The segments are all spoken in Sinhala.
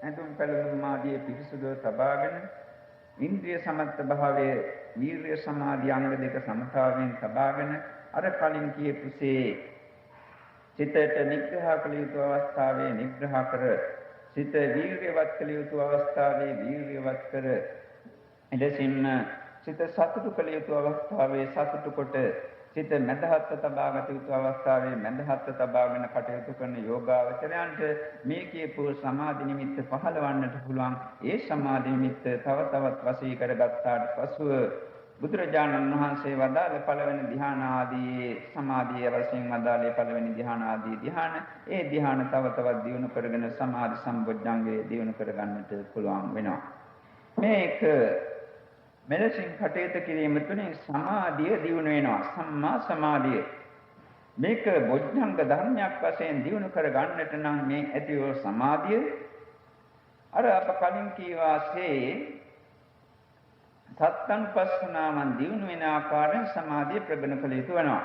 ඇඳුම් පැළඳුම් ආදී පිරිසුදුව තබාගෙන ඉන්ද්‍රිය සමත්ත භාවයේ වීර්ය සමාධි අංග දෙක සමතාවයෙන් තබාගෙන අර කලින් කියපුසේ සිතට නිග්‍රහ කළ යුතු අවස්ථාවේ නිග්‍රහ කර සිත වීර්යවත් කළ යුතු අවස්ථාවේ වීර්යවත් කර එලෙසින්ම සිත සතුටු කළ යුතු අවස්ථාවේ සතුටු කොට සිත මැදහත් තබාගත යුතු අවස්ථාවේ මැදහත් තබාගෙන කටයුතු කරන යෝගාවචරයන්ට මේ කියපු සමාධි නිමිත්ත පහළවන්නට පුළුවන්. ඒ සමාධි නිමිත්ත තව තවත් වශී කරගත්තාට පසුව බුදුරජාණන් වහන්සේ වදාළ පළවෙනි ධ්‍යාන ආදී සමාධිය වශයෙන් වදාළේ පළවෙනි ධ්‍යාන ආදී ධ්‍යාන ඒ ධ්‍යාන තව තවත් දියුණු කරගෙන සමාධි සම්බොජ්ජංගේ දියුණු කරගන්නට පුළුවන් වෙනවා. මේක මෙලෙසින් කටයුතු කිරීම තුළින් සමාධිය දියුණු වෙනවා. සම්මා සමාධිය. මේක බොජ්ජංග ධර්මයක් වශයෙන් දියුණු කරගන්නට නම් මේ ඇතිව සමාධිය අර අප කලින් කීවාසේ සත්තංපස්සනාවන් දියුණු වෙන ආකාරයෙන් සමාධිය ප්‍රගුණ කළ යුතු වෙනවා.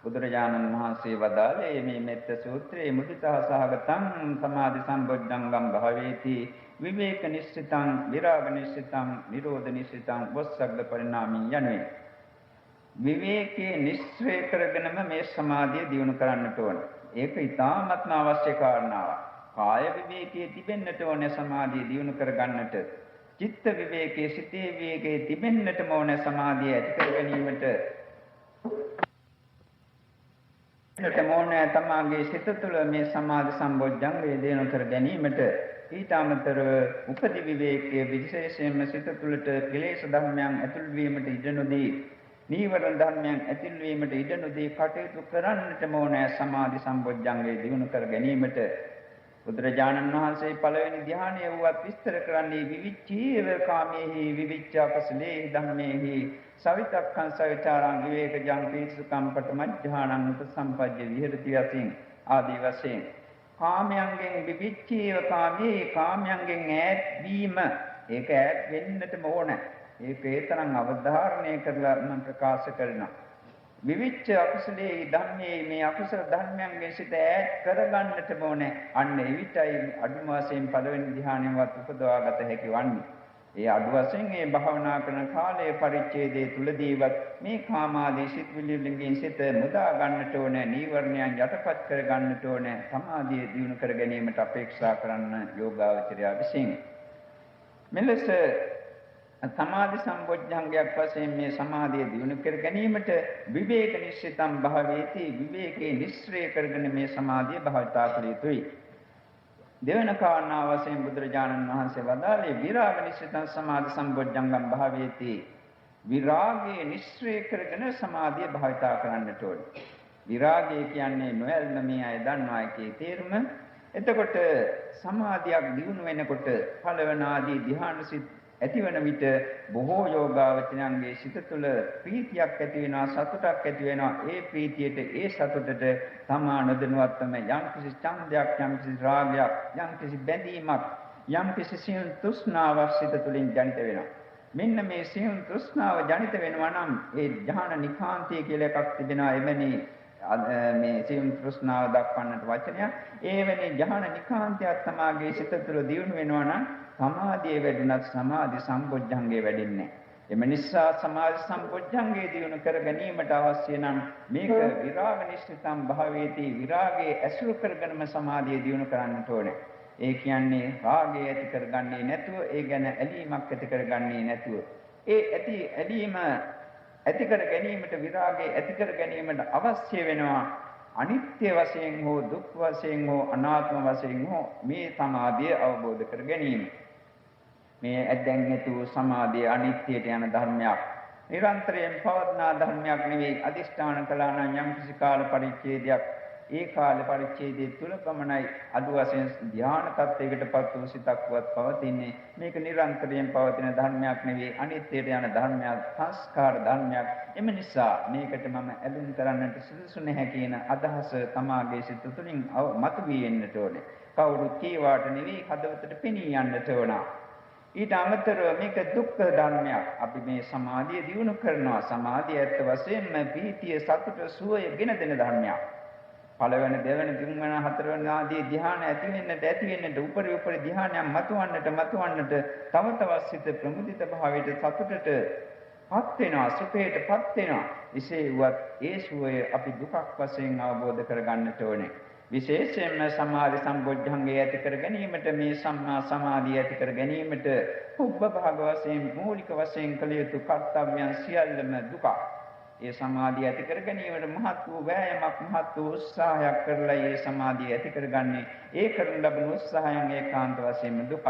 බුදුරජාණන් වහන්සේ වදාළේ මේ මෙත්ත සූත්‍රයේ මුදිතා සහගතං සමාධි සම්බොජ්ජංගම් භාවේති විවේක නිශ්චිතං විරාග නිශ්චිතං නිරෝධ නිශ්චිතං වස්සග්ග පරිණාමී යනුවෙන් විවේකයේ නිශ්චය කරගෙනම මේ සමාධිය දියුණු කරන්නට ඕන. ඒක ඉතාමත්ම අවශ්‍ය කාරණාවක්. කාය විවේකයේ තිබෙන්නට ඕන සමාධිය දියුණු කරගන්නට. චිත්ත විවේකයේ සිතේ විවේකයේ තිබෙන්නටම ඕන සමාධිය ඇති කර ගැනීමට. තමගේ සිත තුළ මේ සමාධි සම්බොජ්ජංගය දියුණු කර ගැනීමට ඊට අමතරව උපදි විවේකයේ විශේෂයෙන්ම සිත තුළට ක්ලේශ ධර්මයන් ඇතුල් වීමට ඉඩ නොදී නීවරණ ධර්මයන් ඇතුල් වීමට ඉඩ නොදී කටයුතු කරන්නටම ඕන සමාධි සම්බොජ්ජංගය දියුණු කර ගැනීමට. බුදුරජාණන් වහන්සේ පළවෙනි ධ්‍යානය වුවත් විස්තර කරන්නේ විවිච්ඡේව කාමේහි විවිච්ඡාපසලේ ධම්මේහි සවිතක්ඛං සවිචාරං විවේකජං පීසුකම් පටමඥානං උපසම්පජ්ජ විහෙරති යතින් ආදී වශයෙන් කාමයන්ගෙන් විවිච්ඡේව කාමේ කාමයන්ගෙන් ඈත් වීම ඒක ඈත් වෙන්නටම ඕන. ඒක ඒතරම් අවධාරණය කරලා මම ප්‍රකාශ කරනවා. විවිච්ඡ අකුසලේ ධම්මේ මේ අකුසල ධර්මයන්ගේ සිට ඈත් කරගන්නටම ඕනේ. අන්න එවිටයි අඩුම වශයෙන් පළවෙනි ධ්‍යානයවත් උපදවාගත හැකි වන්නේ. ඒ අඩු වශයෙන් මේ භාවනා කරන කාලයේ පරිච්ඡේදයේ තුලදීවත් මේ කාමාදී සිත්විලි වලින් සිත මුදා ගන්නට ඕනේ. නීවරණයන් යටපත් කර ගන්නට ඕනේ. සමාධිය දියුණු කර ගැනීමට අපේක්ෂා කරන්න යෝගාවචරය විසින්. මෙලෙස සමාධි සම්බොජ්ජංගයක් වශයෙන් මේ සමාධිය දියුණු කර ගැනීමට විවේක නිශ්චිතම් භාවේති විවේකේ නිස්සය කරගෙන මේ සමාධිය භාවිතා කළ යුතුයි. දෙවන කාරණාව වශයෙන් බුදුරජාණන් වහන්සේ වදාළේ විරාග නිශ්චිතං සමාධි සම්බොජ්ජංගම් භාවේති විරාගයේ නිස්සය කරගෙන සමාධිය භාවිතා කරන්නට ඕනේ. විරාගය කියන්නේ නොයල්ම මේ අය දන්නවා එකේ තේරුම. එතකොට සමාධියක් දියුණු වෙනකොට පළවන ආදී ධ්‍යාන සිත් ඇතිවන විට බොහෝ යෝගාවචරයන්ගේ සිත තුළ ප්‍රීතියක් ඇති වෙනවා, සතුටක් ඇති වෙනවා. ඒ ප්‍රීතියට ඒ සතුටට තමා නොදැනුවත්වම යම්කිසි ඡන්දයක්, යම්කිසි රාගයක්, යම්කිසි බැඳීමක්, යම්කිසි සියුම් තෘෂ්ණාවක් සිත තුළින් ජනිත වෙනවා. මෙන්න මේ සියුම් තෘෂ්ණාව ජනිත වෙනවා නම් ඒ ධ්‍යාන නිකාන්තය කියලා එකක් තිබෙනවා. එවැනි මේ සියුම් තෘෂ්ණාව දක්වන්නට වචනයක්. එවැනි ධ්‍යාන නිකාන්තයක් තමාගේ සිත තුළ දියුණු වෙනවා නම් සමාධිය වැඩුණත් සමාධි සම්බොජ්ජංගේ වැඩින්නේ. එම නිසා සමාධි සම්බොජ්ජංගේ දියුණු කර ගැනීමට අවශ්‍ය නම් මේක විරාග නිශ්චිතම් භාවේති විරාගයේ ඇසුරු කරගෙනම සමාධිය දියුණු කරන්නට ඕනේ. ඒ කියන්නේ රාගය ඇති කරගන්නේ නැතුව, ඒ ගැන ඇලීමක් ඇති කරගන්නේ නැතුව, ඒ ඇලීම ඇති කර ගැනීමට විරාගය ඇති කර ගැනීමට අවශ්‍ය වෙනවා අනිත්‍ය වශයෙන් හෝ දුක් වශයෙන් හෝ අනාත්ම වශයෙන් හෝ මේ සමාධිය අවබෝධ කර ගැනීම. මේ ඇදැන් හේතු සමාධිය අනිත්‍යයට යන ධර්මයක්. නිරන්තරයෙන් පවත්නා ධර්මයක් නෙවෙයි. අදිෂ්ඨාන කළා නම් යම් කිසි කාල පරිච්ඡේදයක් ඒ කාල පරිච්ඡේදයේ තුල පමණයි අදු වශයෙන් ධ්‍යාන තත්ත්වයකටපත් වූ සිතක්වත් පවතින්නේ. මේක නිරන්තරයෙන් පවතින ධර්මයක් නෙවෙයි. අනිත්‍යයට යන ධර්මයක්, සංස්කාර ධර්මයක්. එම නිසා මේකට මම ඇලුම් කරන්නට සුදුසු නැහැ කියන අදහස තමාගේ සිත තුළින් මතුවී එන්නට ඕනේ. කවුරුත් කීවාට නෙවෙයි හදවතට පෙනී යන්නට ඕන. ඊට අමතරව මේක දුක්ඛ ධර්මයක්. අපි මේ සමාධිය දියුණු කරනවා. සමාධිය ඇත්ත වශයෙන්ම ප්‍රීතිය, සතුට, සුවය ගෙන දෙන ධර්මයක්. පළවෙනි දෙවෙනි තුන්වෙනි හතරවෙනි ආදී ධ්‍යාන ඇති වෙන්නට උපරි ධ්‍යානයන් මතුවන්නට තව තවත් සිත ප්‍රමුදිත භාවයට සතුටට පත් වෙනවා සුඛයටපත් වෙනවා. එසේ වුවත් ඒ සුවය අපි දුකක් වශයෙන් අවබෝධ කරගන්නට ඕනේ. විශේෂයෙන්ම සමාධි සම්බොජ්ජංගය ඇති කර ගැනීමට මේ සම්මා සමාධිය ඇති කර ගැනීමට උප භාග වශයෙන් මූලික වශයෙන් කළ යුතු කර්තව්‍යයන් සියල්ලම දුක. ඒ සමාධිය ඇති කර ගැනීමට මහත් වූ වෑයමක් මහත් වූ උත්සාහයක් කරලා ඒ සමාධිය ඇති කරගන්නේ ඒ කරන ලබන උත්සාහයන් ඒකාන්ත වශයෙන්ම දුකක්.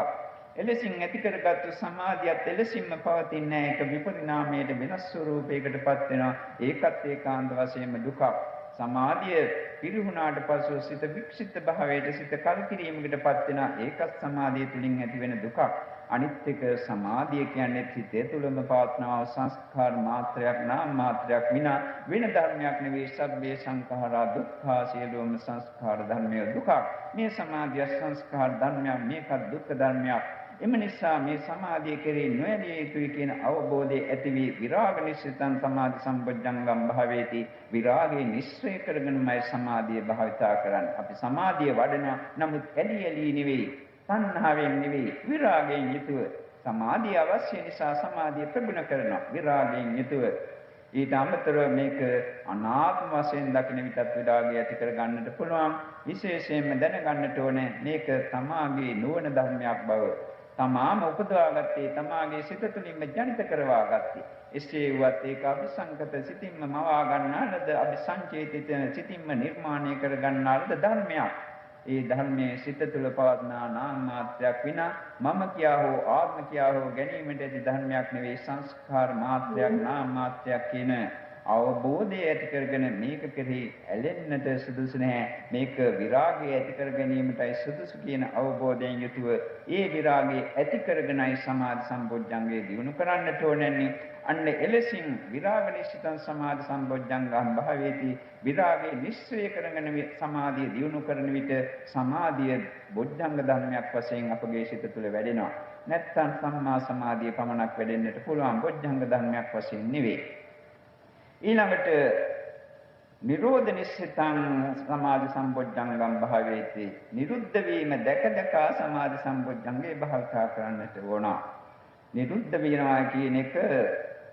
එලෙසින් ඇති කරගත්තු සමාධියත් එලෙසින්ම පවතින්නේ ඒක විපරිණාමයට වෙනස් ස්වරූපයකටපත් වෙනවා. ඒකත් ඒකාන්ත වශයෙන්ම දුකක්. සමාධිය පිරිහුණාට පසු සිත වික්ෂිප්ත භාවයට සිත කලකිරීමකටපත් වෙන ඒකත් සමාධිය තුලින් ඇති වෙන දුකක්. අනිත් එක සමාධිය කියන්නේ සිතේ තුලම පවත්නා සංස්කාර මාත්‍රයක් නාම මාත්‍රයක් විනා වෙන ධර්මයක් නෙවෙයි. සබ්බේ සංඛාරා දුක්ඛා සියලුම සංස්කාර ධර්මය දුකක්. මේ සමාධිය සංස්කාර ධර්මයක් මේකත් දුක්ඛ ධර්මයක්. එම නිසා මේ සමාධිය කෙරෙහි නොයැලිය යුතුයි කියන අවබෝධය ඇති වී විරාග නිශ්චිතං සමාධි සම්පජ්ජංගම් භාවේති. විරාගයේ නිශ්චය කරගෙනමයි සමාධිය භාවිතා කරන්නේ. අපි සමාධිය වඩනවා නමුත් ඇලි නෙවෙයි, තණ්හාවෙන් නෙවෙයි, විරාගයෙන් යුතුව. සමාධිය අවශ්‍ය නිසා සමාධිය ප්‍රගුණ කරනවා විරාගයෙන් යුතුව. ඊට අමතරව මේක අනාත්ම වශයෙන් දකින විටත් විරාගය ඇති කර ගන්නට පුළුවන්. විශේෂයෙන්ම දැනගන්නට ඕනේ මේක තමාගේ නුවණ ධර්මයක් බව. තමාම උපදවාගත්තේ තමාගේ සිත තුළින්ම ජනිත කරවාගත්තේ. එසේ වුවත් ඒක අபிසංකත සිතින්ම මවා ගන්නාලද අபிසංචේතිත සිතින්ම නිර්මාණය කර ගන්නාලද ධර්මයක්. ඒ ධර්මයේ සිත තුළ පවත්නා නාම මාත්‍රයක් විනා මම කියා හෝ ආත්ම කියා හෝ ගැනීමට ඇති ධර්මයක් නෙවෙයි. සංස්කාර මාත්‍රයක් නාම මාත්‍රයක් කියන අවබෝධය ඇති කරගෙන මේක කෙරෙහි ඇලෙන්නට සුදුසු නැහැ. මේක විරාගය ඇති කර ගැනීමටයි සුදුසු කියන අවබෝධයෙන් යුතුව ඒ විරාගය ඇති කරගෙනයි සමාධි සම්පොඥංගේ දිනු කරන්නට ඕනන්නේ. අන්න එලෙසින් විරාග නිශ්චිතං සමාධි සම්පොඥංගම් භාවේති. විරාගයේ නිශ්චය කරගෙන සමාධිය දිනු කරන විට සමාධිය බොජ්ජංග ධර්මයක් වශයෙන් අපගේ සිත තුළ වැඩෙනවා. නැත්නම් සම්මා සමාධිය පමණක් වැඩෙන්නට පුළුවන් බොජ්ජංග ධර්මයක් වශයෙන් නෙවෙයි. ඊළඟට නිරෝධ නිශ්චිතං සමාධි සම්පොඥංගම් භාවේති. නිරුද්ධ වීම දැක සමාධි සම්පොඥංගේ භාවිතා කරන්නට ඕන. නිරුද්ධ වෙනවා කියන එක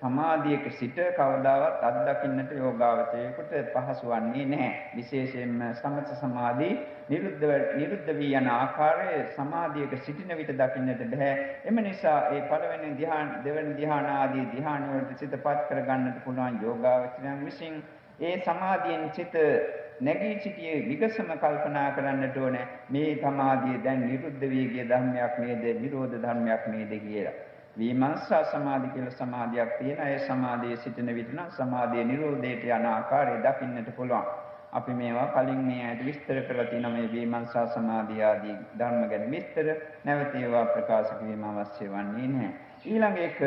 සමාධියක සිට කවදාවත් අත්දකින්නට යෝගාවචරයෙකුට පහසු වන්නේ නැහැ. විශේෂයෙන්ම සමථ සමාධි නිරුද්ධ වී යන ආකාරය සමාධියක සිටින විට දකින්නට බෑ. එම නිසා ඒ පළවෙනි ධ්‍යාන, දෙවෙනි ධ්‍යාන ආදී ධ්‍යාන වලට සිතපත් කර ගන්නට පුළුවන් යෝගාවචරයන් විසින් ඒ සමාධියෙන් සිත නැගී සිටියේ විගසම කල්පනා කරන්නට ඕනේ. මේ සමාධිය දැන් නිරුද්ධ වී ගිය ධර්මයක් නේද, නිරෝධ ධර්මයක් නේද කියලා. විමර්ශා සමාධි කියලා සමාධියක් තියෙන. ඒ සමාධියේ සිටින විට නම් සමාධිය නිරෝධයට යන ආකාරය දකින්නට පුළුවන්. අපි මේවා කලින් මේ ඇයිද විස්තර කරලා තියෙනවා. මේ විමර්ශා සමාධිය ආදී ධර්ම ගැන විස්තර නැවත ඒවා ප්‍රකාශ කිරීම අවශ්‍ය වන්නේ නැහැ. ඊළඟ එක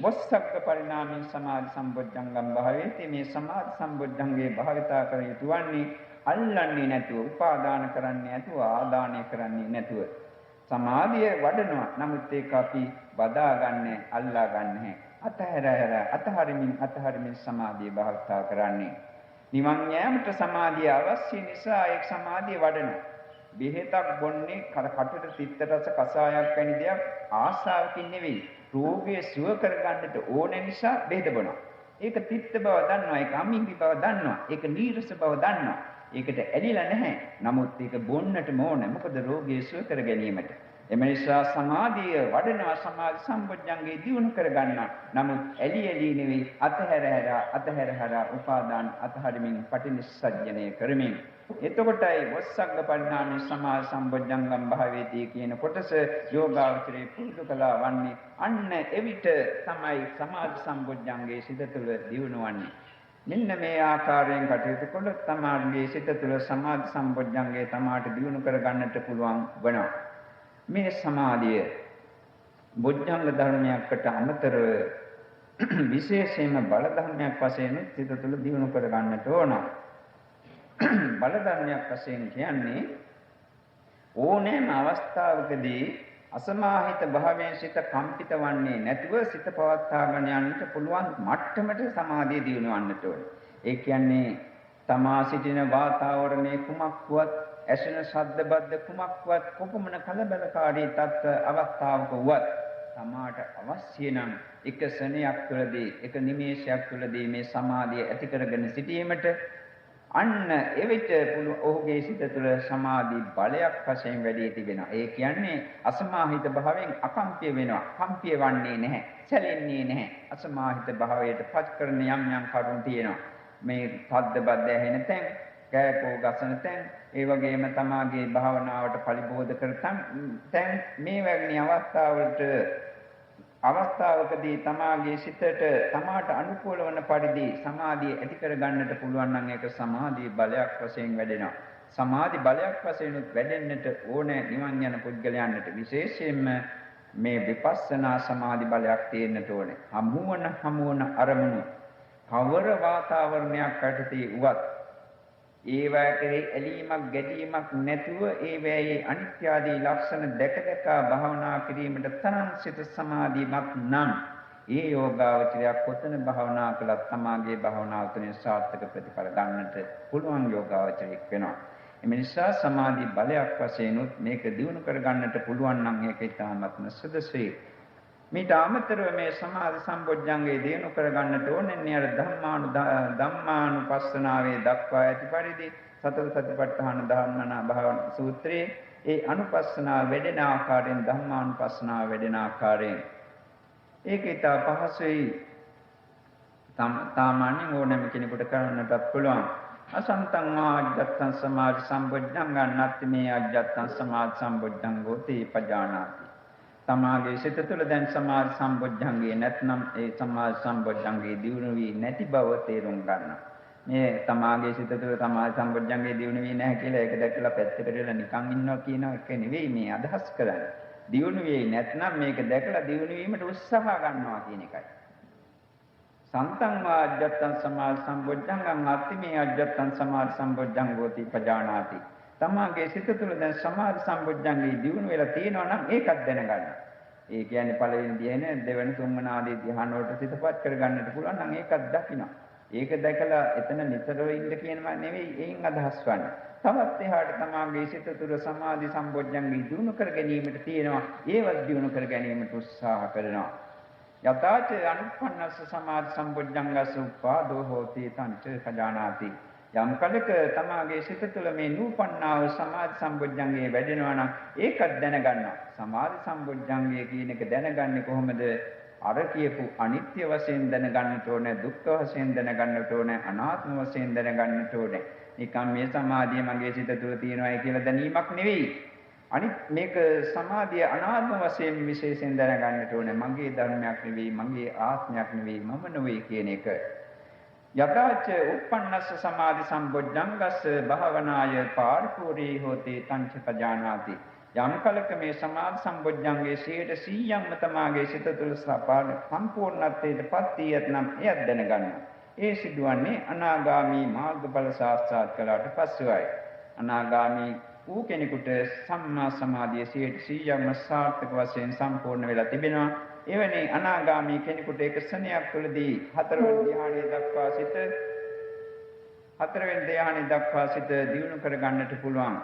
වස්සග්ග පරිණාමී සමාධි සම්බොජ්ජංගම් භාවේති. මේ සමාධි සම්බොජ්ජංගේ භාවිතා කර යුතු වන්නේ අල්ලන්නේ නැතුව, උපාදාන කරන්නේ නැතුව, ආදානය කරන්නේ නැතුව. සමාධිය වඩනවා. නමුත් ඒක අපි බදාගන්නේ, අල්ලාගන්නේ අතහරිමින් සමාධිය භාවිතා කරන්නේ. නිවන් යාමට සමාධිය අවශ්‍ය නිසා ඒ සමාධිය වඩනවා. බෙහෙතක් බොන්නේ කටට තිත්ත රස කසායක් වැනි දෙයක් ආශාවකින් නෙවෙයි. රෝගය සුව කරගන්නට ඕන නිසා බෙහෙත බොනවා. ඒක තිත්ත බව දන්නවා, ඒක අමිහිරි බව දන්නවා, ඒක නීරස බව දන්නවා. ඒකට ඇලිලා නැහැ. නමුත් ඒක බොන්නටම ඕන. මොකද රෝගය සුව කර ගැනීමට. එම නිසා සමාධිය වඩනවා, සමාධි සම්පොඥංගේ දියුණු කරගන්නවා. නමුත් ඇලි නෙවෙයි, අතහැර උපාදාන අතහරිමින් පටිනිස්සජ්ජනය කරමින්. එතකොටයි වස්සග්ග පරිණාමී සමාධි සම්පොඥංගම් භාවේති කියන කොටස යෝගාවචරයේ පුරුදු කළා වන්නේ. අන්න එවිට තමයි සමාධි සම්පොඥංගේ සිත තුළ දියුණුවන්නේ. මෙන්න මේ ආකාරයෙන් කටයුතු කළොත් තමාගේ සිත තුළ සමාධි සම්පොඥංගේ තමාට දියුණු කරගන්නට පුළුවන් වෙනවා. මේ සමාධිය බොජ්ජංග ධර්මයකට අමතරව විශේෂයෙන්ම බල ධර්මයක් වශයෙන් සිත තුළ දියුණු කරගන්නට ඕන. බල ධර්මයක් වශයෙන් කියන්නේ ඕනෑම අවස්ථාවකදී අසමාහිත භාවයෙන් සිත කම්පිත වන්නේ නැතුව සිත පවත්වාගෙන යන්නට පුළුවන් මට්ටමට සමාධිය දියුණුවන්නට ඕන. ඒ කියන්නේ තමා සිටින වාතාවරණයේ කුමක්වත් ඇසෙන ශබ්ද බද්ද කුමක්වත් කොපමණ කලබලකාරී තත්ත්ව අවස්ථාවක වුවත් තමාට අවශ්‍ය නම් එක සෙනෙයක් තුළදී එක නිමේෂයක් තුළදී මේ සමාධිය ඇති කරගෙන සිටීමට අන්න එවිට ඔහුගේ සිත තුළ සමාධි බලයක් වශයෙන් වැඩි තිබෙනවා. ඒ කියන්නේ අසමාහිත භාවයෙන් අකම්පිය වෙනවා. කම්පිය වන්නේ නැහැ. සැලෙන්නේ නැහැ. අසමාහිත භාවයට පත් කරන යම් යම් කරුණු තියෙනවා. මේ පද්ද බද්ද ඇහෙන තැන්, කෑකෝ ගසන තැන්, ඒ වගේම තමාගේ භාවනාවට පරිබෝධ කර තැන් මේ වැනි අවස්ථාවකදී තමාගේ සිතට තමාට අනුකූල වන පරිදි සමාධිය ඇති කර ගන්නට පුළුවන් නම් ඒක සමාධි බලයක් වශයෙන් වැඩෙනවා. සමාධි බලයක් වශයෙන් වැඩෙන්නට ඕනේ නිවන් යන පුද්ගලයන්ට විශේෂයෙන්ම මේ විපස්සනා සමාධි බලයක් තියෙන්නට ඕනේ. හමුවන අරමුණු කවර වාතාවරණයක් යටතේ වුවත් ඒවා කෙරෙහි ඇලීමක් ගැටීමක් නැතුව ඒවැයේ අනිත්‍ය ආදී ලක්ෂණ දැක භාවනා කිරීමට තරම් සිත සමාධිමත් නම් ඒ යෝගාවචරය කොතන භාවනා කළත් තමාගේ භාවනාව තුළින් සාර්ථක ප්‍රතිඵල ගන්නට පුළුවන් යෝගාවචරයක් වෙනවා. එම නිසා සමාධි බලයක් වශයෙන් මේක දියුණු කර ගන්නට පුළුවන් නම් ඒක ඉතාමත්ම සුදුසුයි. මේට අමතරව මේ සමාධි සම්බොජ්ජංගේ දියුණු කර ගන්නට ඕනේ අර ධම්මානුපස්සනාවේ දක්වා ඇති පරිදි සතර සතිපට්ඨාන ධර්මනා භාවනා සූත්‍රයේ ඒ අනුපස්සනාව වැඩෙන ආකාරයෙන් ධම්මානුපස්සනාව වැඩෙන ආකාරයෙන් ඒක ඉතා පහසුයි. සාමාන්‍යයෙන් ඕනෑම කෙනෙකුට කරන්නටත් පුළුවන්. අසන්තං ආජ්ජත්තං සමාධි සම්බොජ්ජං ගන්නත් මේ ආජ්ජත්තං සමාධි සම්බොජ්ජංගෝ තීපජානාති. තමාගේ සිත තුළ දැන් සමාධි සම්බොජ්ජංගේ නැත්නම් ඒ සමාධි සම්බොජ්ජංගේ දියුණු වී නැති බව තේරුම් ගන්න. මේ තමාගේ සිත තුළ සමාධි සම්බොජ්ජංගේ දියුණු වී නැහැ කියලා ඒක දැකලා පැත්තකට වෙලා නිකන් ඉන්නවා කියන එක නෙවෙයි මේ අදහස් කරන්නේ. දියුණු වෙයි නැත්නම් මේක දැකලා දියුණු වීමට උත්සාහ ගන්නවා කියන එකයි. සන්තං වාජ්ජත්තං සමාධි සම්බොජ්ජංගං අත්ති මේ අජ්ජත්තං සමාධි සම්බොජ්ජංගෝති පජානාති. තමාගේ සිත තුළ දැන් සමාධි සම්බොජ්ජංගේ දියුණු වෙලා තියෙනවා නම් ඒකත් දැනගන්න. ඒ කියන්නේ පළවෙනි ධ්‍යාන දෙවෙනි තුන්වෙනි ආදී ධ්‍යාන වලට සිතපත් කරගන්නට පුළුවන් නම් ඒකත් දකින්න. ඒක දැකලා එතන නිතරම ඉන්න කියනවා නෙවෙයි එයින් අදහස් වන්නේ. තවත් එහාට තමාගේ සිත තුළ සමාධි සම්බොජ්ජංගේ දියුණු කර ගැනීමට තියෙනවා. ඒවත් දියුණු කර ගැනීමට උත්සාහ කරනවා. යතාච අනුපන්නස්ස සමාධි සම්බොජ්ජංගස්ස උපාදෝ හෝති තංච සජානාති. යම් කලක තමාගේ සිත තුළ මේ නූපන්නා වූ සමාධි සම්බොජ්ජංගේ වැඩෙනවා නම් ඒකත් දැනගන්නවා. සමාධි සම්බොජ්ජංගය කියන එක දැනගන්නේ කොහොමද? අර කියපු අනිත්‍ය වශයෙන් දැනගන්නට ඕනේ, දුක්ඛ වශයෙන් දැනගන්නට ඕනේ, අනාත්ම වශයෙන් දැනගන්නට ඕනේ. නිකම් මේ සමාධිය මගේ සිත තුළ තියෙනවායි කියලා දැනීමක් නෙවෙයි. අනිත් මේක සමාධිය අනාත්ම වශයෙන් විශේෂයෙන් දැනගන්නට ඕනේ. මගේ ධර්මයක් නෙවෙයි, මගේ ආත්මයක් නෙවෙයි, මම නෙවෙයි කියන එක. යතාච උප්පන්නස්ස සමාධි සම්බොජ්ජංගස්ස භාවනාය පාරිපූර්ණී හෝති තංච පජානාති. යම් කලක මේ සමාධි සම්බොජ්ජංගේ 100%ක්ම තමාගේ සිත තුළ සම්පූර්ණත්වයට පත් වී ඇතනම් එයත් දැනගන්නවා. ඒ සිදුවන්නේ අනාගාමී මාර්ගඵල සාක්ෂාත් කළාට පස්සෙයි. අනාගාමී වූ කෙනෙකුට සම්මා සමාධිය 100%ක්ම සාර්ථක වශයෙන් සම්පූර්ණ වෙලා තිබෙනවා. එවැනි අනාගාමී කෙනෙකුට එක ශරණයක් තුළදී හතරවෙනි ධ්‍යානයේ දක්වා සිට දියුණු කර ගන්නට පුළුවන්.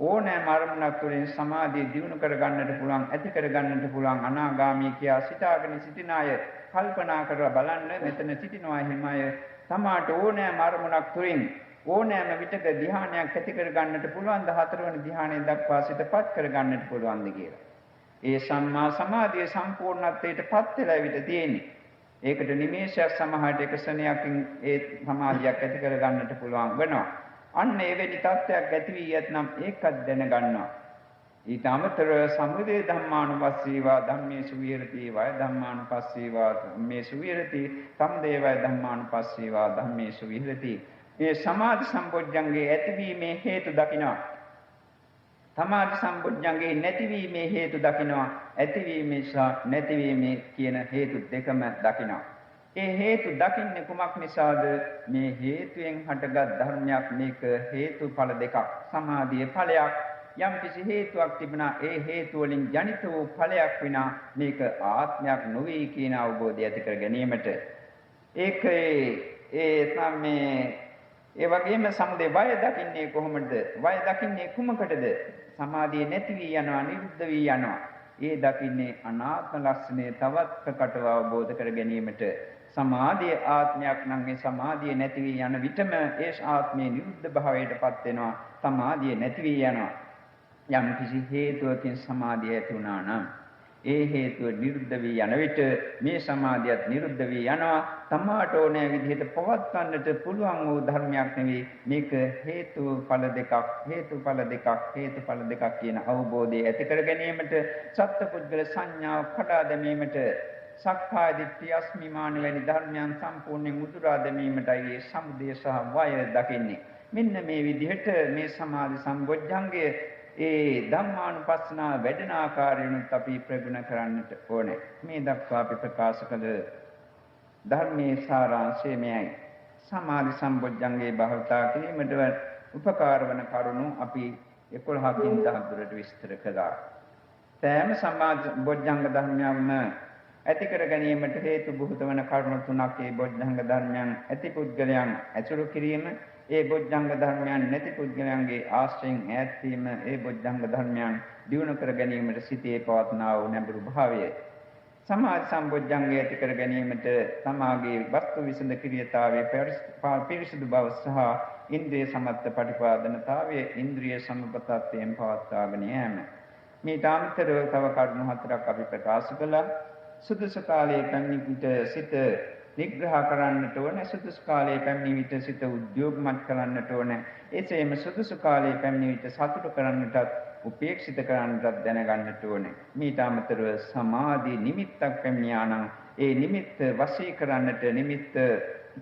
ඕනෑම අරමුණක් තුළින් සමාධිය දියුණු කර ගන්නට පුළුවන්, ඇති කර ගන්නට පුළුවන්. අනාගාමී කියා සිතාගෙන සිටින අය කල්පනා කරලා බලන්න මෙතන සිටිනවා එහෙම අය තමාට ඕනෑම අරමුණක් තුළින් ඕනෑම විටක ධ්‍යානයක් ඇති කර ගන්නට පුළුවන්. හතරවෙනි ධ්‍යානයේ දක්වා සිටපත් කර ගන්නට පුළුවන්ද කියලා. ඒ සම්මා සමාධිය සම්පූර්ණත්වයට පත් වෙලා විතර තියෙන්නේ. ඒකට නිමේෂයක් සමහරට එක ශරණයකින් ඒ සමාධියක් ඇති කර ගන්නට පුළුවන් වෙනවා. අන්න එවැනි තත්ත්වයක් ඇති වී ඇතනම් ඒකත් දැනගන්නවා. ඊට අමතරව සමුදය ධම්මානුපස්සීවා ධම්මේසු විහෙරති වය ධම්මානුපස්සීවා ධම්මේසු විහෙරති සමුදය වය ධම්මානුපස්සීවා ධම්මේසු විහෙරති. මේ සමාධි සම්බොජ්ජංගේ ඇතිවීමේ හේතු දකිනවා. සමාධි සම්බොජ්ජංගේ නැතිවීමේ හේතු දකිනවා. ඇතිවීමේ සහ නැතිවීමේ කියන හේතු දෙකම දකිනවා. ඒ හේතු දකින්නේ කුමක් නිසාද? මේ හේතුයෙන් හටගත් ධර්මයක්. මේක හේතුඵල දෙකක්. සමාධියේ ඵලයක්. යම් කිසි හේතුවක් තිබුණා ඒ හේතු වලින් ජනිත වූ ඵලයක් විනා මේක ආත්මයක් නොවේ කියන අවබෝධය ඇති කර ගැනීමට ඒකේ ඒ සම්මේ ඒ වගේම සමුදය වය දකින්නේ කොහොමද? වය දකින්නේ කුමකටද? සමාධිය නැති වී යනවා, නිරුද්ධ වී යනවා. ඒ දකින්නේ අනාත්ම ලක්ෂණය තවත් ප්‍රකටව අවබෝධ කර ගැනීමට. සමාධිය ආත්මයක් නම් ඒ සමාධිය නැති වී යන විටම ඒ ආත්මයේ නිරුද්ධ භාවයටපත් වෙනවා. සමාධිය නැති වී යනවා. යම් කිසි හේතුවකින් සමාධිය ඇති වුණා නම් ඒ හේතුව නිරුද්ධ වී යන විට මේ සමාධියත් නිරුද්ධ වී යනවා. තමාට ඕනෑ විදිහට පවත්වන්නට පුළුවන් වූ ධර්මයක් නෙවෙයි. මේක හේතුඵල දෙකක් කියන අවබෝධය ඇති කර ගැනීමට සත්පුද්ගල සංඥාව කඩා දැමීමට සක්කාය දිට්ඨිය අස්මිමාන වැනි ධර්මයන් සම්පූර්ණයෙන් උදුරා දැමීමටයි මේ සමුදය සහ වය දකින්නේ. මෙන්න මේ විදිහට මේ සමාධි සම්බොජ්ජංගය ඒ ධම්මානුපස්සනාව වැඩෙන ආකාරයෙන්ත් අපි ප්‍රගුණ කරන්නට ඕනේ. මේ දක්වා අපි ප්‍රකාශ කළ ධර්මයේ සාරාංශය මෙයයි. සමාධි සම්බොජ්ජංගේ භාවිතා කිරීමට උපකාර වන කරුණු අපි 11කින් දහදුරට විස්තර කළා. සෑම සමාධි බොජ්ජංග ධර්මයන්ම ඇති කර ගැනීමට හේතු බුත වන කරුණු තුනක් ඒ බොජ්ජංග ධර්මයන් ඇති පුද්ගලයන් ඇසුරු කිරීම, ඒ බොජ්ජංග ධර්මයන් නැති පුද්ගලයන්ගේ ආශ්‍රයෙන් ඈත් වීම, ඒ බොජ්ජංග ධර්මයන් දියුණු කර ගැනීමට සිටේ පවත්නා වූ නැඹුරු භාවය. සමාධි සම්බොජ්ජංගය ඇති කර ගැනීමට තමාගේ වස්තු විසඳ ක්‍රියාතාවයේ පිරිසිදු බව සහ ඉන්ද්‍රිය සමත්ත පටිපාදනතාවය, ඉන්ද්‍රිය සමපතත්වයෙන් පවත්වාගෙන යෑම. මේ තාන්තරව තව කරුණු හතරක් අපි ප්‍රකාශ කළා. සුදුසු කාලයේ පැමිණි විට සිත නිග්‍රහ කරන්නට ඕන, සුදුසු කාලයේ පැමිණි විට සිත උද්‍යෝගමත් කරන්නට ඕන. එසේම සුදුසු කාලයේ පැමිණි විට සතුට කරන්නටත් උපේක්ෂිත කරන්නටත් දැනගන්නට ඕන. මීට අමතරව සමාධි නිමිත්තක් පැමිණියා නම් ඒ නිමිත්ත වශී කරන්නට, නිමිත්ත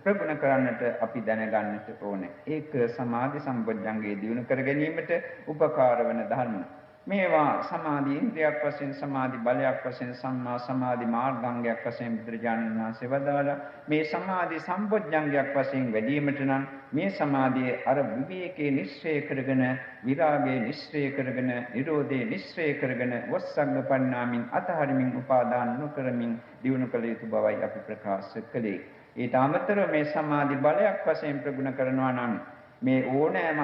ප්‍රගුණ කරන්නට අපි දැනගන්නට ඕන. ඒක සමාධි සම්බොජ්ජංගේ දියුණු කර ගැනීමට උපකාර වන ධර්ම. මේවා සමාධි ඉන්ද්‍රියක් වශයෙන්, සමාධි බලයක් වශයෙන්, සම්මා සමාධි මාර්ගාංගයක් වශයෙන් බුදුරජාණන් වහන්සේ වදාළා. මේ සමාධි සම්බොජ්ජංගයක් වශයෙන් වැඩිවීමට නම් මේ සමාධිය අර විවේකයේ නිශ්චය කරගෙන, විරාගයේ නිශ්චය කරගෙන, නිරෝධයේ නිශ්චය කරගෙන, වස්සග්ග පරිණාමින් අතහරිමින් උපාදාන නොකරමින් දියුණු කළ යුතු බවයි අපි ප්‍රකාශ කළේ. ඊට අමතරව මේ සමාධි බලයක් වශයෙන් ප්‍රගුණ කරනවා නම් මේ ඕනෑම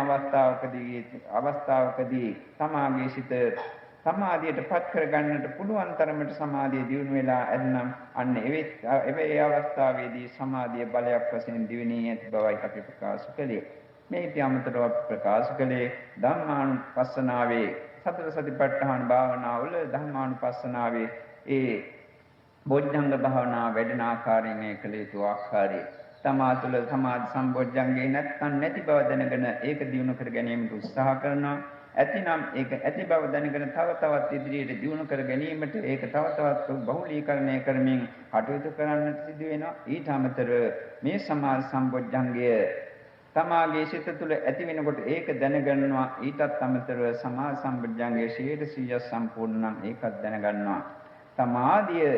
අවස්ථාවකදී තමාගේ සිත සමාධියට පත් කරගන්නට පුළුවන් තරමට සමාධිය දියුණු වෙලා ඇතනම් අන්න ඒ අවස්ථාවේදී සමාධිය බලයක් වශයෙන් දිවෙණී ඇති බවයි අපි ප්‍රකාශ කළේ. මේක අමතරව ප්‍රකාශ කළේ ධම්මානුපස්සනාවේ සතර සතිපට්ඨාන භාවනාවල ධම්මානුපස්සනාවේ ඒ බොජ්ජංග භාවනාව වැඩෙන ආකාරයෙන් කළ යුතු ආකාරය. තමා තුළ සමාධි සම්බොජ්ජංගේ නැත්නම් නැති බව දැනගෙන ඒක දියුණු කර ගැනීමට උත්සාහ කරනවා. ඇතිනම් ඒක ඇති බව දැනගෙන තව තවත් ඉදිරියට දියුණු කර ගැනීමට ඒක තව තවත් බහුලීකරණය කරමින් කටයුතු කරන්නට සිදු වෙනවා. ඊට අමතරව මේ සමාධි සම්බොජ්ජංගය තමාගේ සිත තුළ ඇති වෙනකොට ඒක දැනගන්නවා. ඊටත් අමතරව සමාධි සම්බොජ්ජංගයේ 100% සම්පූර්ණ නම් ඒකත් දැනගන්නවා. සමාධිය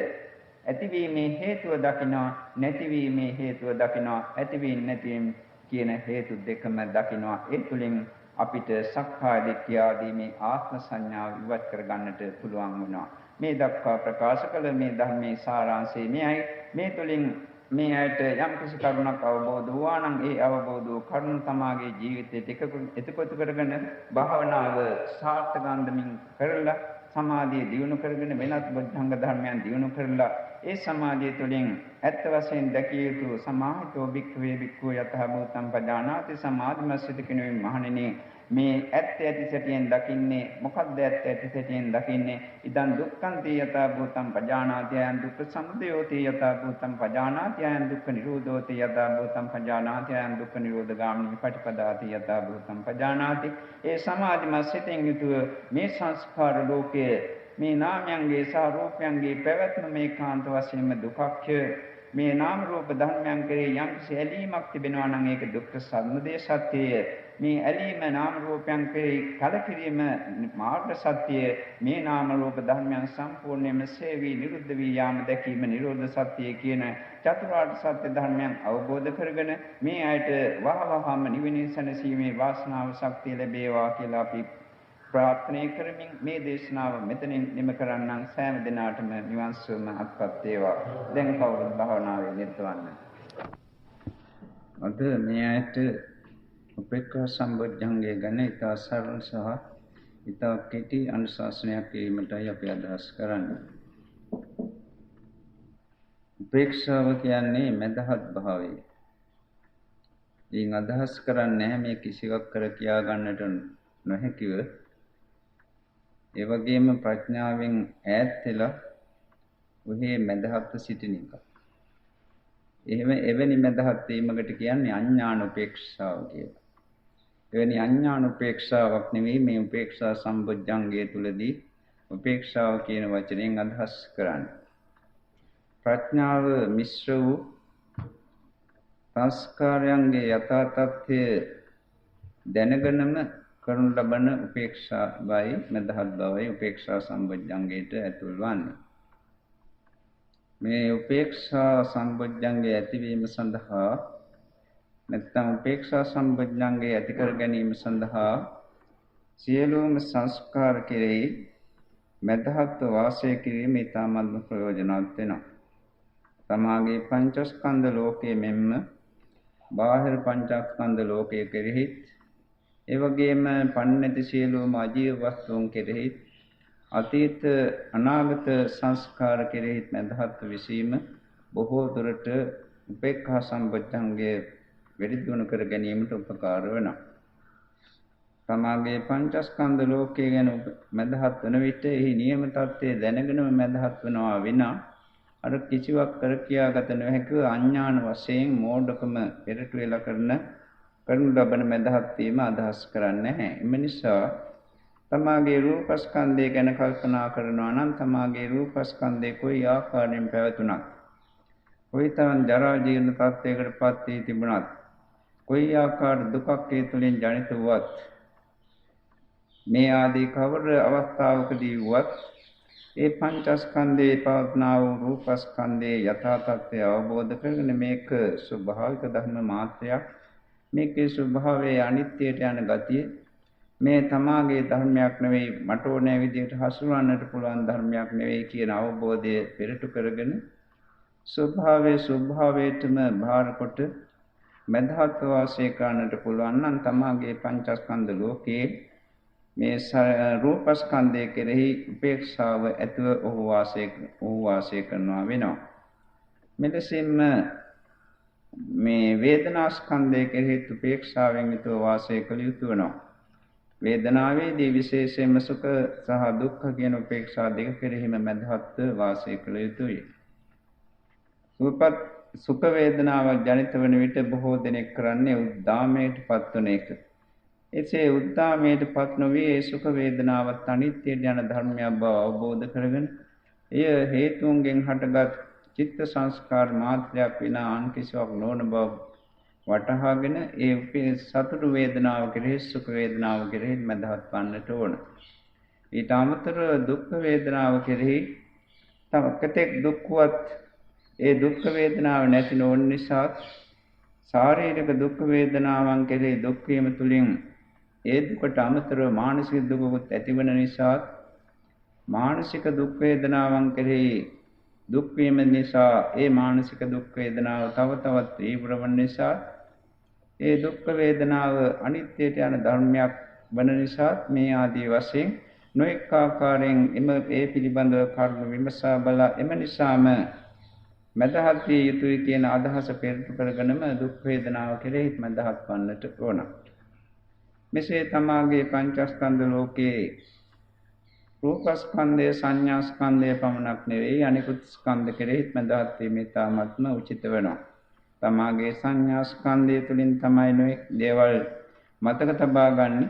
ඇතිවීමේ හේතුව දකිනවා, නැතිවීමේ හේතුව දකිනවා, ඇතිවීම නැතිවීම කියන හේතු දෙකම දකිනවා. ඒ තුලින් අපිට සක්කාය දිට්ඨිය ආදී මේ ආත්ම සංඥාව ඉවත් කරගන්නට පුළුවන් වෙනවා. මේ දක්වා ප්‍රකාශ කළ මේ ධර්මයේ සාරාංශය මෙයයි. මේ තුලින් මේ ඇයට යම් කිසි කරුණක් අවබෝධ වුණා නම් ඒ අවබෝධ වූ කරුණ තමාගේ ජීවිතයට එකතු කරගෙන භාවනාව සාර්ථකවන්දමින් කරලා සමාධිය දියුණු කරගෙන වෙනත් බොද්ධංග ධර්මයන් දියුණු කරලා ඒ සමාධිය තුළින් ඇත්ත වශයෙන් දැකිය යුතු සමාහිතෝ භික්ඛවේ භික්ඛු යතහ භූතං පජානාති සමාධිමස්සිත කිනුවේ මහණෙනි මේ ඇත්ත ඇති සැටියෙන් දකින්නේ මොකක්ද? ඇත්ත ඇති සැටියෙන් දකින්නේ ඉදන් දුක්ඛං තී යතහ භූතං පජානාති යං දුක්ඛ සමුදයෝ තී යතහ භූතං පජානාති යං දුක්ඛ නිරෝධෝ තී යතහ භූතං පජානාති යං දුක්ඛ නිරෝධ ගාමිනී පටිපදාති යතහ භූතං පජානාති. ඒ සමාධිමස්සිතෙන් යුතුව මේ සංස්කාර ලෝකයේ මේ නාමයන්ගේ සහ රූපයන්ගේ පැවැත්ම මේ කාන්ත වශයෙන්ම දුක්ඛය. මේ නාම රූප ධර්මයන් කෙරෙහි යම් ඇලීමක් තිබෙනවා නම් ඒක දුක්ඛ සමුදය සත්‍යය. මේ ඇලීම නාම රූපයන් කෙරෙහි කලකිරීම මාර්ග සත්‍යය. මේ නාම රූප ධර්මයන් සම්පූර්ණයෙන්ම සේවී නිරුද්ධ වී යාම දැකීම නිරෝධ සත්‍යය කියන චතුරාර්ය සත්‍ය ධර්මයන් අවබෝධ කරගෙන මේ ඇයට වහවහම නිවෙනින් සැනසීමේ වාසනාව ශක්තිය ලැබේවා කියලා අපි ප්‍රාර්ථනා කරමින් මේ දේශනාව මෙතනින් නිම කරන්නම්. සෑම දිනාටම නිවන් සුවම අත්පත් වේවා. දැන් කවුරුත් භාවනාවේ නිරත වන්න. අද මේ ඇයට උපේක්ඛා සම්බොජ්ජංගය ගැන ඉතා සරල සහ ඉතා කෙටි අනුශාසනයක් කිරීමටයි අපි අදහස් කරන්නේ. උපේක්ෂාව කියන්නේ මදහත් භාවය. ඊන් අදහස් කරන්නේ මේ කිසිවක් කර කියා ගන්නට නොහැකිව ඒ වගේම ප්‍රඥාවෙන් ඈත් වෙලා ඔහේ මදහත් සිටින එක. එහෙම එවැනි මදහත් වීමකට කියන්නේ අඥාන උපේක්ෂාව කියලා. එවැනි අඥාන උපේක්ෂාවක් නෙවෙයි මේ උපේක්ෂා සම්බොජ්ජංගය තුලදී උපේක්ෂාව කියන වචනයෙන් අදහස් කරන්නේ. ප්‍රඥාව මිශ්‍ර වූ සංස්කාරයන්ගේ යථා තත්ත්වය දැනගෙනම කරනු ලබන උපේක්ෂාවයි මදහත් බවයි උපේක්ෂා සම්බොජ්ජංගයට ඇතුල් වන්නේ. මේ උපේක්ෂා සම්බොජ්ජංගය ඇතිවීම සඳහා නැත්නම් උපේක්ෂා සම්බොජ්ජංගය ඇති කර ගැනීම සඳහා සියලුම සංස්කාර කෙරෙහි මදහත් වාසය කිරීම ඉතාමත් ප්‍රයෝජනවත් වෙනවා. තමාගේ පංචස්කන්ධ ලෝකයේ මෙන්ම බාහිර පංචස්කන්ධ ලෝකයේ කෙරෙහිත් ඒ වගේම පන්නති සියලුම අජීව වස්තුන් කෙරෙහිත් අතීත අනාගත සංස්කාර කෙරෙහිත් මදහත් විසීම බොහෝ දුරට උපේක්ඛා සම්බොජ්ජංගය වැඩි දියුණු කර ගැනීමට උපකාර වෙනවා. තමාගේ පංචස්කන්ධ ලෝකයේ ගැන මදහත් වන විට එහි නියම තත්ත්වය දැනගෙනම මදහත් වෙනවා විනා අර කිසිවක් කර කියාගත නොහැකිව අඥාන වශයෙන් මෝඩකම පෙරට වෙලා කරනු ලබන මදහත් වීම අදහස් කරන්නේ නැහැ. එම නිසා තමාගේ රූපස්කන්ධය ගැන කල්පනා කරනවා නම් තමාගේ රූපස්කන්ධය කොයි ආකාරයෙන් පැවතුණත් කොයිතරම් ජරා ජීර්ණ තත්ත්වයකට පත් වී තිබුණත් කොයි ආකාර දුකක් ඒ තුළින් ජනිත වුවත් මේ ආදී කවර අවස්ථාවකදී වුවත් ඒ පංචස්කන්ධයේ පවත්නා වූ රූපස්කන්ධයේ යථා තත්ත්වය අවබෝධ කරගෙන මේක ස්වභාවික ධර්ම මාත්‍රයක්, මේකේ ස්වභාවයේ අනිත්‍යයට යන ගතිය, මේ තමාගේ ධර්මයක් නෙවෙයි, මට ඕනෑ විදිහට හසුරවන්නට පුළුවන් ධර්මයක් නෙවෙයි කියන අවබෝධය පෙරටු කරගෙන ස්වභාවයටම භාර කොට මදහත් වාසය කරන්නට පුළුවන් නම් තමාගේ පංචස්කන්ධ ලෝකයේ මේ රූපස්කන්ධය කෙරෙහි උපේක්ෂාව ඇතුව ඔහු වාසය කරනවා වෙනවා. මෙලෙසින්ම මේ වේදනාස්කන්ධය කෙරෙහි උපේක්ෂාවෙන් යුතුව වාසය කළ යුතු වෙනවා. වේදනාවේදී විශේෂයෙන්ම සුඛ සහ දුක්ඛ කියන උපේක්ෂා දෙක කෙරෙහිම මදහත් වාසය කළ යුතුයි. සුඛ වේදනාවක් ජනිත වන විට බොහෝ දෙනෙක් කරන්නේ උද්දාමයට පත්වන එක. එසේ උද්දාමයට පත් නොවී ඒ සුඛ වේදනාවත් අනිත්‍යයට යන ධර්මයක් බව අවබෝධ කරගෙන එය හේතුන්ගෙන් හටගත් චිත්ත සංස්කාර මාත්‍රයක් විනා අන් කිසිවක් නොවන බව වටහාගෙන ඒ සතුට වේදනාව කෙරෙහි සුඛ වේදනාව කෙරෙහි මදහත් වන්නට ඕන. ඊට අමතරව දුක් වේදනාව කෙරෙහි තවකටෙක් දුක්වත් ඒ දුක් වේදනාව නැති නොවන නිසා ශාරීරික දුක් වේදනාවන් කෙරෙහි දුක් වීම තුලින් ඒ දුකට අමතරව මානසික දුකකුත් ඇතිවන නිසා මානසික දුක් වේදනාවන් කෙරෙහි දුක් වීම නිසා ඒ මානසික දුක් වේදනාව තව තවත් තීව්‍ර වන නිසා ඒ දුක් වේදනාව අනිත්‍යයට යන ධර්මයක් වන නිසා මේ ආදී වශයෙන් නොඑක ආකාරයෙන් ඒ පිළිබඳව කරුණු විමසා බලා එම නිසාම මදහත් විය යුතුයි කියන අදහස පෙරටු කරගෙනම දුක් වේදනාව කෙරෙහි මදහත් වන්නට ඕන. මෙසේ තමාගේ පංචස්කන්ධ ලෝකයේ රූපස්කන්ධය, සංඥාස්කන්ධය පමණක් නෙවෙයි අනිකුත් ස්කන්ධ කෙරෙහි මදහත් වීම ඉතාමත්ම උචිත වෙනවා. තමාගේ සංඥාස්කන්ධය තුළින් තමයි නොඑක් දේවල් මතක තබා ගන්න.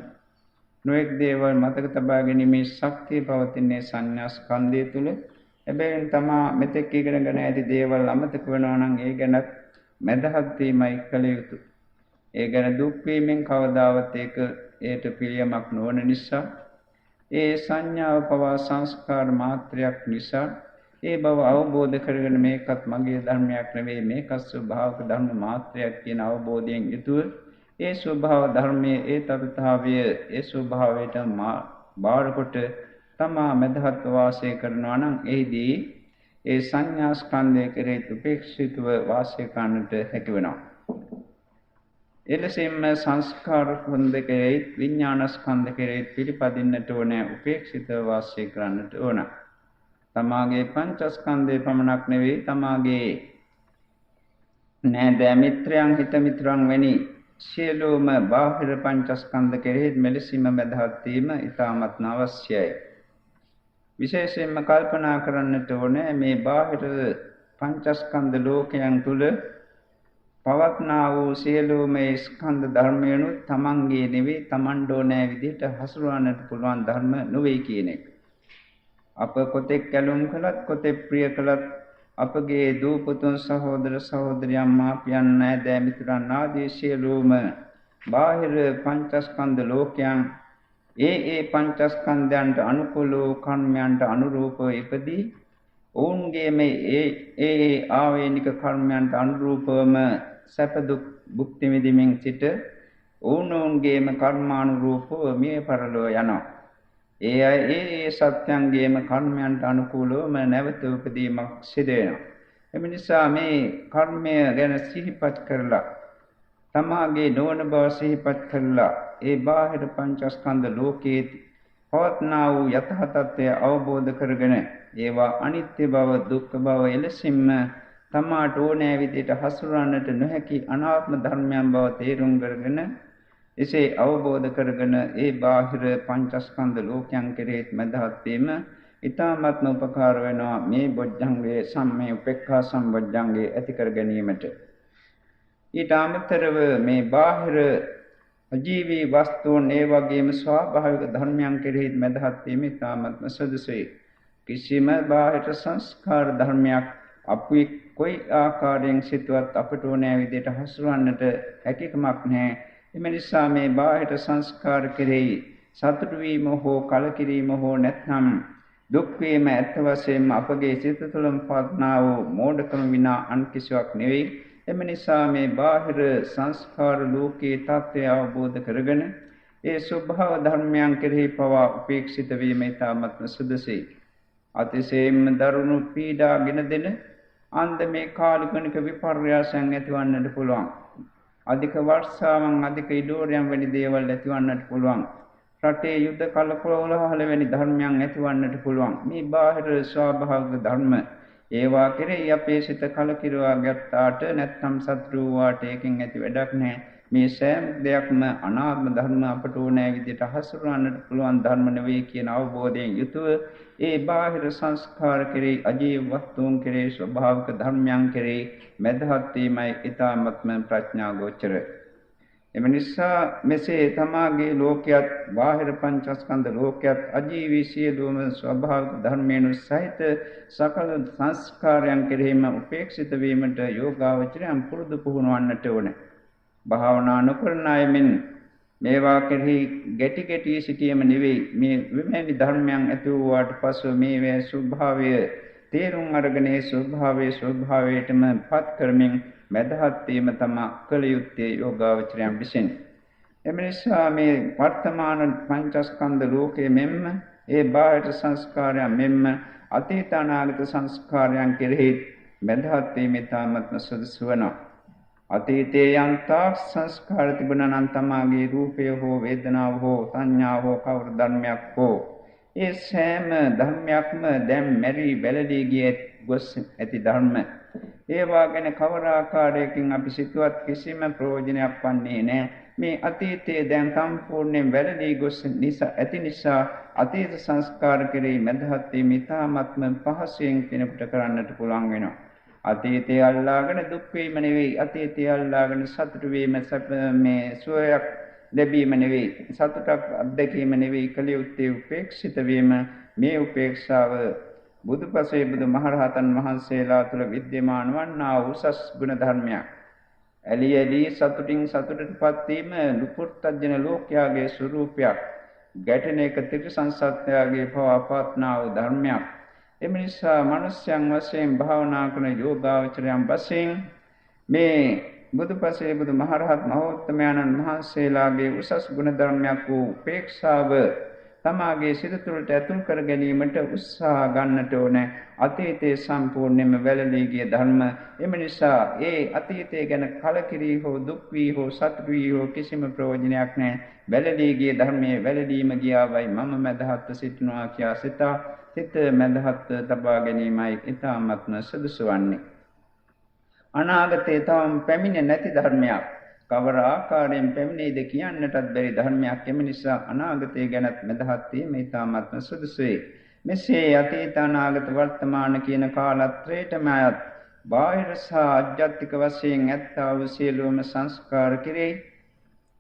නොඑක් දේවල් මතක තබා ගැනීමේ ශක්තිය පවතින්නේ සංඥාස්කන්ධය තුළ. හැබැයි තමා මෙතෙක් ඉගෙනගෙන ඇති දේවල් අමතක වෙනවා නම් ඒ ගැන මදහත් වීමයි කළ යුතුය. ඒ ගැන දුක් වීමෙන් කවදාවත් ඒට පිළියමක් නොවන නිසා ඒ සංඥාව පවා සංස්කාර මාත්‍රයක් නිසා ඒ බව අවබෝධ කරගෙන මේකත් මගේ ධර්මයක් නෙවෙයි, මේකත් ස්වභාවික ධර්ම මාත්‍රයක් කියන අවබෝධයෙන් යුතුව ඒ ස්වභාව ධර්මයේ ඒ තත්ත්වය ඒ ස්වභාවයට බාර කොට තමා මදහත් වාසය කරනවා නම් එහිදී ඒ සංඥා ස්කන්ධය කෙරෙහි උපේක්ෂිතව වාසය කරන්නට හැකි වෙනවා. එලෙසින්ම සංස්කාර ස්කන්ධ කෙරෙහි විඥාන ස්කන්ධ කෙරෙහි පිළිපදින්නට ඕනේ උපේක්ෂිත වාසය කරන්නට ඕන. තමාගේ පංචස්කන්ධේ පමණක් නෙවෙයි තමාගේ නෑදෑ මිත්‍රයන් හිත මිත්‍රයන් වැනි සියලුම බාහිර පංචස්කන්ධ කෙරෙහි මෙලෙසින්ම මැදහත් වීම ඉතාමත් අවශ්‍යයි. විශේෂයෙන්ම කල්පනා කරන්නට ඕනේ මේ බාහිර පංචස්කන්ධ ලෝකයන් තුල පවත්නා වූ සියලුම ස්කන්ධ ධර්මයන්ු තමන්ගේ නෙවෙයි තමන්ට ඕනෑ විදිහට හසුරවන්නට පුළුවන් ධර්ම නොවේ කියන එක. අප කොතෙක් කැලුම් කළත් කොතෙක් ප්‍රිය කළත් අපගේ දූ පුතුන් සහෝදර සහෝදරියන් මාපියන් නෑදෑ මිතුරන් ආදී සියලුම බාහිර පංචස්කන්ධ ලෝකයන් ඒ පංචස්කන්ධයන්ට අනුකූල කර්මයන්ට අනුරූපව ඉපදී ඔවුන්ගේ මේ ඒ ආවේනික කර්මයන්ට අනුරූපවම සැප දුක් භුක්ති විඳින්මින් සිට ඔවුන්ගේම කර්මානුරූපව මිය පරලොව යනවා. ඒ අය ඒ සත්‍යංගේම කර්මයන්ට අනුකූලවම නැවත උපදීමක් සිදු වෙනවා. එම නිසා මේ කර්මය ගැන සිහිපත් කරලා තමාගේ නොවන බව සිහිපත් කරලා ඒ බාහිර පංචස්කන්ධ ලෝකයේ පවත්නා වූ යථා තත්ත්වය අවබෝධ කරගෙන ඒවා අනිත්‍ය බව දුක්ඛ බව එලෙසින්ම තමාට ඕනෑ විදිහට හසුරවන්නට නොහැකි අනාත්ම ධර්මයන් බව තේරුම් කරගෙන එසේ අවබෝධ කරගෙන ඒ බාහිර පංචස්කන්ධ ලෝකයන් කෙරෙහි මැදහත් වීම ඊ타ත්ම උපකාර වෙනවා මේ බොජ්ජංගයේ සම්මේ උපේක්ඛා සම්බොජ්ජංගයේ ඇති කර ගැනීමට. ඊට අමතරව මේ බාහිර අජීවී වස්තුන් ඒ වගේම ස්වාභාවික ධර්මයන් කෙරෙහි මැදහත් වීම ඊ타ත්ම සුදුසුයි. කිසිම බාහිර සංස්කාර ධර්මයක් අපි කොයි ආකාරයෙන් සිටුවත් අපට ඕනෑ විදිහට හසුරවන්නට හැකියාවක් නැහැ. එම නිසා මේ බාහිර සංස්කාර කෙරෙහි සතුටු වීම හෝ කලකිරීම හෝ නැත්නම් දුක් වීම ඇත්ත වශයෙන්ම අපගේ සිත තුළම පවත්නා වූ මෝඩකම විනා අන් කිසිවක් නෙවෙයි. එම නිසා මේ බාහිර සංස්කාර ලෝකයේ තත්ත්වය අවබෝධ කරගෙන ඒ ස්වභාව ධර්මයන් කෙරෙහි පවා උපේක්ෂිත වීම ඉතාමත් සුදුසුයි. අතිශයින්ම දරුණු පීඩාගෙන දෙන අන්දමේ කාලිකනික විපර්යාසයන් ඇතිවන්නට පුළුවන්. අධික වර්ෂාවන් අධික ඉඩෝරයන් වැනි දේවල් ඇතිවන්නට පුළුවන්. රටේ යුද්ධ කලකොලහල වැනි ධර්මයන් ඇතිවන්නට පුළුවන්. මේ බාහිර ස්වභාවික ධර්ම ඒවා කෙරෙහි අපේ සිත කලකිරවා ගත්තාට නැත්නම් සත්‍රු වාට ඒකෙන් ඇති වැඩක් නැහැ. මේ සෑම දෙයක්ම අනාත්ම ධර්ම අපට ඕනෑ විදිහට හසුරවන්නට පුළුවන් ධර්ම නෙවෙයි කියන අවබෝධයෙන් යුතුව ඒ බාහිර සංස්කාර කෙරෙහි අජීව වස්තුන් කෙරෙහි ස්වභාවික ධර්මයන් කෙරෙහි මැදහත් වීමයි ඊ타ත්ම ප්‍රඥා ගෝචර. එම නිසා මෙසේ තමාගේ ලෝකයක් බාහිර පංචස්කන්ධ ලෝකයක් අජීවී සියලුම ස්වභාවික ධර්මයන් සහිත සකල සංස්කාරයන් කෙරෙහිම උපේක්ෂිත වීමට යෝගාවචරයන් පුරුදු පුහුණුවන්නට ඕනේ. භාවනා නොකරන අය මෙන් මේවා කෙරෙහි ගැටි සිටීම නෙවෙයි මේ විමෙනි ධර්මයන් ඇති වූාට පසු මේවේ ස්වභාවය තේරුම් අරගෙන ඒ ස්වභාවයටම පත් කරමින් මදහත් වීම තමයි කළ යුත්තේ යෝගාවචරයන් විසින්. එම නිසා මේ වර්තමාන පංචස්කන්ධ ලෝකයේ මෙන්ම ඒ බාහිර සංස්කාරයන් මෙන්ම අතීත අනාගත සංස්කාරයන් කෙරෙහි මදහත් වීම ඉතාමත්ම සුදුසු වෙනවා. අතීතයේ යන්තා සංස්කාර තිබුණා නම් තමාගේ රූපය හෝ වේදනාව හෝ සංඥාව හෝ කවර ධර්මයක් හෝ ඒ සෑම ධර්මයක්ම දැන් මෙරි බැලදී ගියේ ගොස් ඇති ධර්ම. ඒවා ගැන කවර ආකාරයකින් අපි සිතුවත් කිසිම ප්‍රයෝජනයක් වන්නේ නැහැ. මේ අතීතයේ දැන් සම්පූර්ණයෙන් වැළලී ගොස් නිසා අතීත සංස්කාර කෙරෙහි මැදහත් වීම ඉතාමත්ම පහසුවෙන් කෙනෙකුට කරන්නට පුළුවන් වෙනවා. අතීතයේ අල්ලාගෙන දුක් වීම නෙවෙයි, අතීතයේ අල්ලාගෙන සතුට වීම මේ සුවයක් ලැබීම නෙවෙයි, සතුටක් අත්දැකීම නෙවෙයි, කලියුත්තේ උපේක්ෂිත වීම. මේ උපේක්ෂාව බුදුපසේ බුදුමහරහතන් වහන්සේලා තුළ විද්‍යමාන වන්නා උසස් ගුණ ධර්මයක්. ඇලි සතුටින් සතුටටපත් වීම ලුපුර්තජන ලෝකයාගේ ස්වરૂපයක්. ගැටෙන එක ත්‍රිසං සත්‍යයේ පවපත්නා වූ ධර්මයක්. එම නිසා මනුෂ්‍යයන් වශයෙන් භාවනා කරන යෝගාවචරයන් වශයෙන් මේ බුදුපසේ බුදුමහරහත් මහෝත්තමයන්න් වහන්සේලාගේ උසස් ගුණ ධර්මයක් වූ උපේක්ෂාව තමාගේ සිත තුළට ඇතුල් කර ගැනීමට උත්සාහ ගන්නට ඕනේ. අතීතයේ සම්පූර්ණයෙන්ම වැළලී ගිය ධර්ම. එම නිසා ඒ අතීතය ගැන කලකිරී හෝ දුක් වී හෝ සතුටු වී හෝ කිසිම ප්‍රයෝජනයක් නැහැ. වැළලී ගිය ධර්මයේ වැළලීම ගියාවයි මම මැදහත්ව සිටිනවා කියා සිත මැදහත්ව තබා ගැනීමයි ඊ타ත්ම සුදුසු වන්නේ. අනාගතයේ තවම පැමිණ නැති ධර්මයක්. කවර ආකාරයෙන් පැමිණෙයිද කියන්නටත් බැරි ධර්මයක්. එම නිසා අනාගතය ගැනත් මැදහත් වීම ඊ타ත්ම සුදුසුයි. මෙසේ අතීත අනාගත වර්තමාන කියන කාලත්‍රයටම අයත් බාහිර සහ අධ්‍යාත්මික වශයෙන් ඇත්තා වූ සියලුම සංස්කාර කෙරෙහි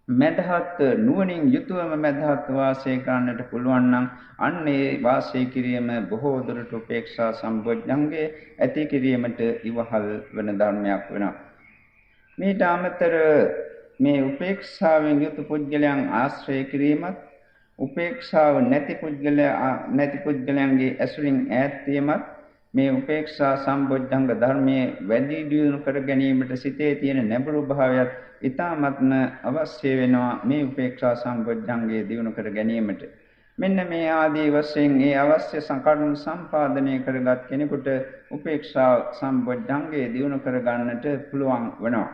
මැදහත් නුවණින් යුතුවම මැදහත් වාසය කරන්නට පුළුවන් නම් අන්නේ වාසය කිරීම බොහෝ දුරට උපේක්ෂා සම්බොජ්ජංගේ ඇති කිරීමට ඉවහල් වන ධර්මයක් වෙනවා. මේට අමතර මේ උපේක්ෂාවෙන් යුතු පුද්ගලයන් ආශ්‍රය කිරීමත් උපේක්ෂාව නැති පුද්ගලයන්ගේ ඇසුරින් ඈත් වීමත් මේ උපේක්ෂා සම්බොජ්ජංග ධර්මයේ වැඩි දියුණු කර ගැනීමට සිතේ තියෙන නැඹුරු භාවයත් ඊ타ත්ම අවශ්‍ය වෙනවා. මේ උපේක්ෂා සම්බොජ්ජංගයේ දියුණු කර ගැනීමට මෙන්න මේ ආදී වශයෙන් ඒ අවශ්‍ය සංකල්ප සම්පාදනය කරගත් කෙනෙකුට උපේක්ෂා සම්බොජ්ජංගයේ දියුණු කර ගන්නට පුළුවන් වෙනවා.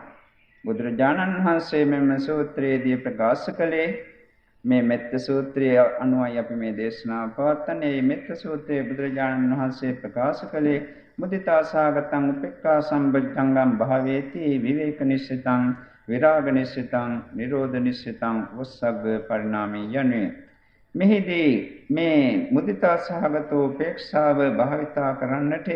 බුදුරජාණන් වහන්සේ මෙම සූත්‍රයේදී ප්‍රකාශ කළේ මේ මෙත්ත සූත්‍රය අනුවයි අපි මේ දේශනාව පවත්වන්නේ. මේ මෙත්ත සූත්‍රයේ බුදුරජාණන් වහන්සේ ප්‍රකාශ කළේ මුදිතා සාගතං උපේක්ඛා සම්බොජ්ජංගම් භාවේති විවේක නිස්සිතං විරාග නිස්සිතං නිරෝධ නිස්සිතං වස්සග්ග පරිණාමී යනුයි. මෙහිදී මේ මුදිතා සහගත උපේක්ෂාව භාවිතා කරන්නට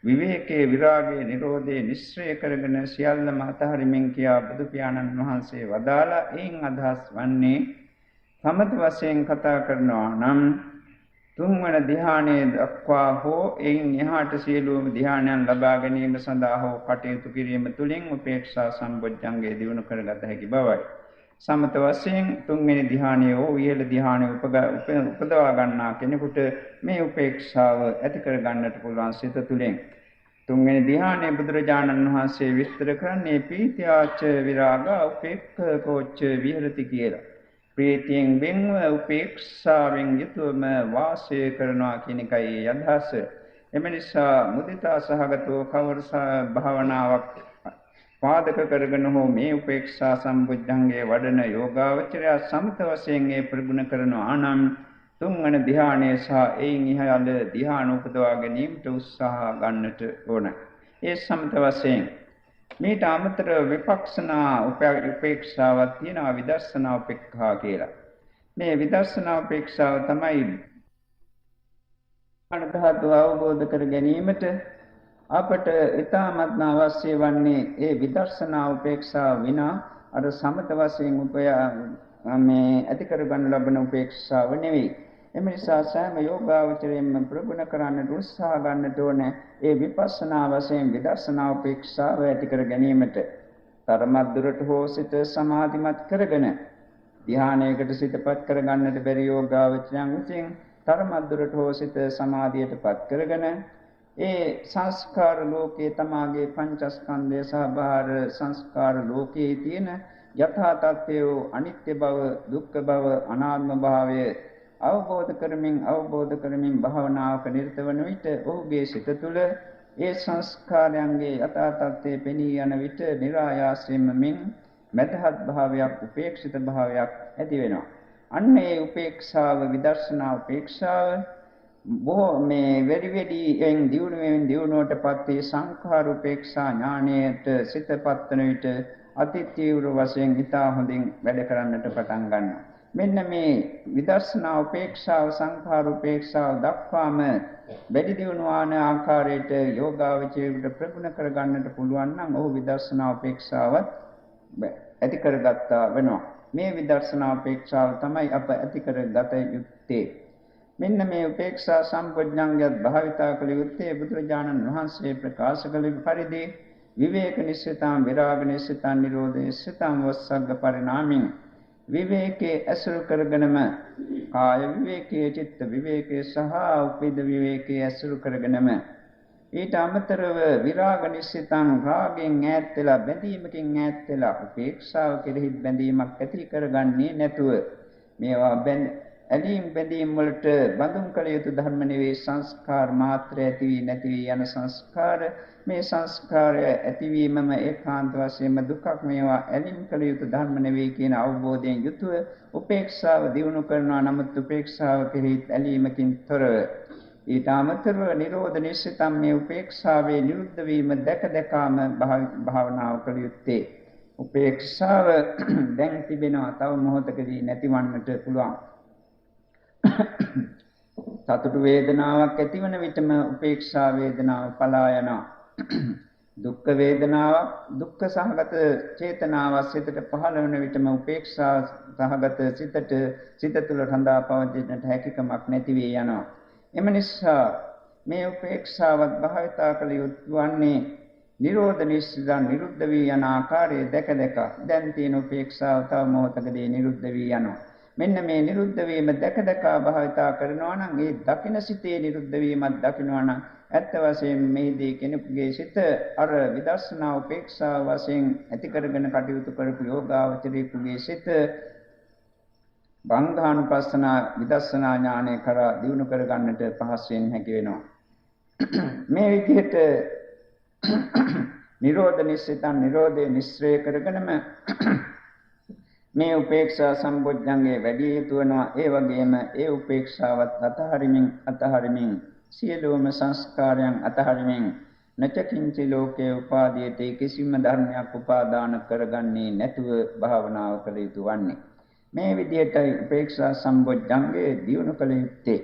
විවේකයේ විරාගයේ නිරෝධයේ නිස්සය කරගෙන සියල්ලම අතහරිමින් කියා බුදු පියාණන් වහන්සේ වදාලා. එයින් අදහස් වන්නේ සමත වශයෙන් කතා කරනවා නම් තුන්වන ධ්‍යානයේ දක්වා හෝ එයින් එහාට සියලුම ධ්‍යානයන් ලබා ගැනීම සඳහා හෝ කටයුතු කිරීම තුළින් උපේක්ෂා සම්බොජ්ජංගය දියුණු කරගත හැකි බවයි. සමත වශයෙන් තුන්වෙනි ධ්‍යානයේ හෝ ඉහළ ධ්‍යානයේ උපදවා ගන්නා කෙනෙකුට මේ උපේක්ෂාව ඇති කර ගන්නට පුළුවන් සිත තුළින්. තුන්වෙනි ධ්‍යානයේ බුදුරජාණන් වහන්සේ විස්තර කරන්නේ පීත්‍යාච විරාගා උපේක්ඛකෝච්ච විහෙරති කියලා. ප්‍රීතියෙන් වෙන්ව උපේක්ෂාවෙන් යුතුවම වාසය කරනවා කියන එකයි අදහස. එම නිසා මුදිතා සහගතව කවර භාවනාවක් පාදක කරගෙන හෝ මේ උපේක්ෂා සම්බුද්ධංගයේ වඩන යෝගාවචරය සමත වශයෙන් ඒ ප්‍රගුණ කරනවා නම් තුන්වන ධ්‍යානයේ සහ එයින් ඉහළ ධ්‍යාන උපදවා ගැනීමට උත්සාහ ගන්නට ඕන. ඒ සමත වශයෙන් මේට අමතර විපක්ෂනා උපේක්ෂාවක් තියෙනවා, විදර්ශනා උපේක්ඛා කියලා. මේ විදර්ශනා උපේක්ෂාව තමයි අනුධාතු අවබෝධ කර ගැනීමට අපට ඊ타ත්ම අවශ්‍ය වන්නේ. ඒ විදර්ශනා උපේක්ෂාව විනා අර සමත වශයෙන් ඇති කර ගන්න ලබන උපේක්ෂාව නෙවෙයි. එම නිසා සෑම යෝගාවචරයෙන්ම ප්‍රගුණ කරන්නට උත්සාහ ගන්නට ඕනේ ඒ විපස්සනා වශයෙන් විදර්ශනා උපේක්ෂාව ඇති කර ගැනීමට. තරමක් දුරට හෝ සිත සමාධිමත් කරගෙන ධ්‍යානයකට සිතපත් කර ගන්නට බැරි යෝගාවචරයන් විසින් තරමක් දුරට හෝ සිත සමාධියටපත් කරගෙන ඒ සංස්කාර ලෝකයේ තමාගේ පංචස්කන්ධය සහ බාහිර සංස්කාර ලෝකයේ තියෙන යථා තත්ත්වය අනිත්‍ය බව, දුක්ඛ බව, අනාත්ම භාවය අවබෝධ කරමින් භාවනාවක නිරත වන විට ඔහුගේ සිත තුළ ඒ සංස්කාරයන්ගේ යථා තත්ත්වය පෙනී යන විට නිරායාසයෙන්ම මැදහත් භාවයක්, උපේක්ෂිත භාවයක් ඇති වෙනවා. අන්න ඒ උපේක්ෂාව, විදර්ශනා උපේක්ෂාව බොහෝ වැඩියෙන් දියුණුවටපත් වී සංඛාර උපේක්ෂා ඥාණයට සිතපත් වන විට අති තීව්‍ර වශයෙන් ඉතා හොඳින් වැඩ කරන්නට පටන් ගන්නවා. මෙන්න මේ විදර්ශනා උපේක්ෂාව, සංඛාර උපේක්ෂාව දක්වාම වැඩි දියුණු වන ආකාරයට යෝගාවචරයට ප්‍රගුණ කර ගන්නට පුළුවන් නම් ඔහු විදර්ශනා උපේක්ෂාවත් ඇති කරගත්තා වෙනවා. මේ විදර්ශනා උපේක්ෂාව තමයි අප ඇති කරගත යුත්තේ. මෙන්න මේ උපේක්ෂා සම්පජ්ඤංගයත් භාවිතා කළ යුත්තේ බුදුරජාණන් වහන්සේ ප්‍රකාශ කළ පරිදි විවේක නිස්සිතං, විරාග නිස්සිතං, නිරෝධ නිස්සිතං වස්සග්ග පරිණාමින් විවේකයේ ඇසුරු කරගෙනම කාය විවේකයේ, චිත්ත විවේකයේ සහ උපේද විවේකයේ ඇසුරු කරගෙනම ඊට අමතරව විරාග නිස්සිතං, රාගයෙන් ඈත් වෙලා, බැඳීමකින් ඈත් වෙලා උපේක්ෂාව කෙරෙහි බැඳීමක් ඇති කරගන්නේ නැතුව මේවා ඇලීම් බැඳීම් වලට බඳුන් කළ යුතු ධර්ම නෙවේ සංස්කාර මාත්‍ර ඇති වී නැති වී යන සංස්කාර. මේ සංස්කාරය ඇතිවීමම ඒකාන්ත වශයෙන්ම දුකක් මේවා ඇලීම් කළ යුතු ධර්ම නෙවේ කියන අවබෝධයෙන් යුතුව උපේක්ෂාව දියුණු කරනවා. නමුත් උපේක්ෂාව කෙරෙහි ඇලීමකින් තොරව ඊට අමතරව නිරෝධ නිශ්චිතම් මේ උපේක්ෂාවේ නිරුද්ධ වීම දැක දැකාම භාවනාව කළ යුත්තේ. උපේක්ෂාව දැන් තිබෙනවා, තව මොහොතකදී නැතිවන්නට පුළුවන්. සතුට වේදනාවක් ඇතිවන විටම උපේක්ෂා වේදනාව පලා යනවා. දුක් වේදනාවක් දුක්ඛ සහගත චේතනාවක් සිතට පහළ වන විටම උපේක්ෂා සහගත සිත තුළ රඳා පවතින්නට හැකියාවක් නැති වී යනවා. එම නිසා මේ උපේක්ෂාවත් භාවිතා කළ යුතු වන්නේ නිරෝධ නිශ්චිතං නිරුද්ධ වී යන ආකාරය දැක දැක දැන් තියෙන උපේක්ෂාව තව මොහොතකදී නිරුද්ධ වී යනවා. මෙන්න මේ නිරුද්ධ වීම දැක දැක භාවිතා කරනවා නම් ඒ දකින සිතේ නිරුද්ධ වීමත් දකිනවා නම් ඇත්ත වශයෙන් මේදී කෙනෙකුගේ සිත අර විදර්ශනා උපේක්ෂා වශයෙන් ඇති කරගෙන කටයුතු කරපු යෝගාවචරයේ සිත බංගානුපස්සනා විදර්ශනා ඥානය කරා දියුණු කර ගන්නට පහසුවෙන් හැකි වෙනවා. මේ විදිහට නිරෝධ නිශ්චිතං නිරෝධේ නිස්සය කරගෙනම මේ උපේක්ෂා සම්බොජ්ජංගේ වැඩි යුතු වෙනවා. ඒ වගේම ඒ උපේක්ෂාවත් අතහරිමින් සියලුම සංස්කාරයන් අතහරිමින් නචකින්චි ලෝකේ උපාදීයතේ කිසිම ධර්මයක් උපාදාන කරගන්නේ නැතුව භාවනාව කළ යුතු වන්නේ. මේ විදිහට උපේක්ෂා සම්බොජ්ජංගේ දියුණු කළ යුත්තේ.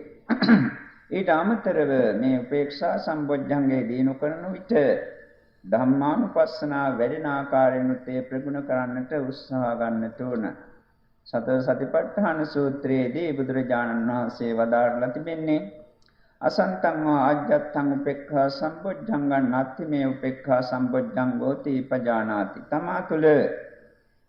ඊට අමතරව මේ උපේක්ෂා සම්බොජ්ජංගේ දියුණු කරන විට ධම්මානුපස්සනා වැඩෙන ආකාරයෙන් උත්තේ ප්‍රගුණ කරන්නට උත්සාහ ගන්නට ඕන. සතර සතිපට්ඨාන සූත්‍රයේදී බුදුරජාණන් වහන්සේ වදාරලා තිබෙන්නේ අසන්තං වා ආජ්ජත්තං උපේක්ඛා සම්බොජ්ජංගං නත්ති මේ උපේක්ඛා සම්බොජ්ජංගෝති පජානාති. තමා තුළ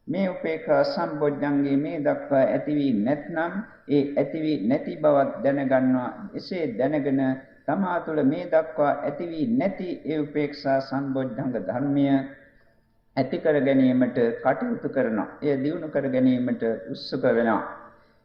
මේ උපේක්ඛා සම්බොජ්ජංගේ මේ දක්වා ඇති වී නැත්නම් ඒ ඇති වී නැති බවක් දැනගන්නවා. එසේ දැනගෙන තමා තුළ මේ දක්වා ඇති වී නැති ඒ උපේක්ෂා සම්බොජ්ජංග ධර්මය ඇති කර ගැනීමට කටයුතු කරනවා. එය දියුණු කර ගැනීමට උත්සුක වෙනවා.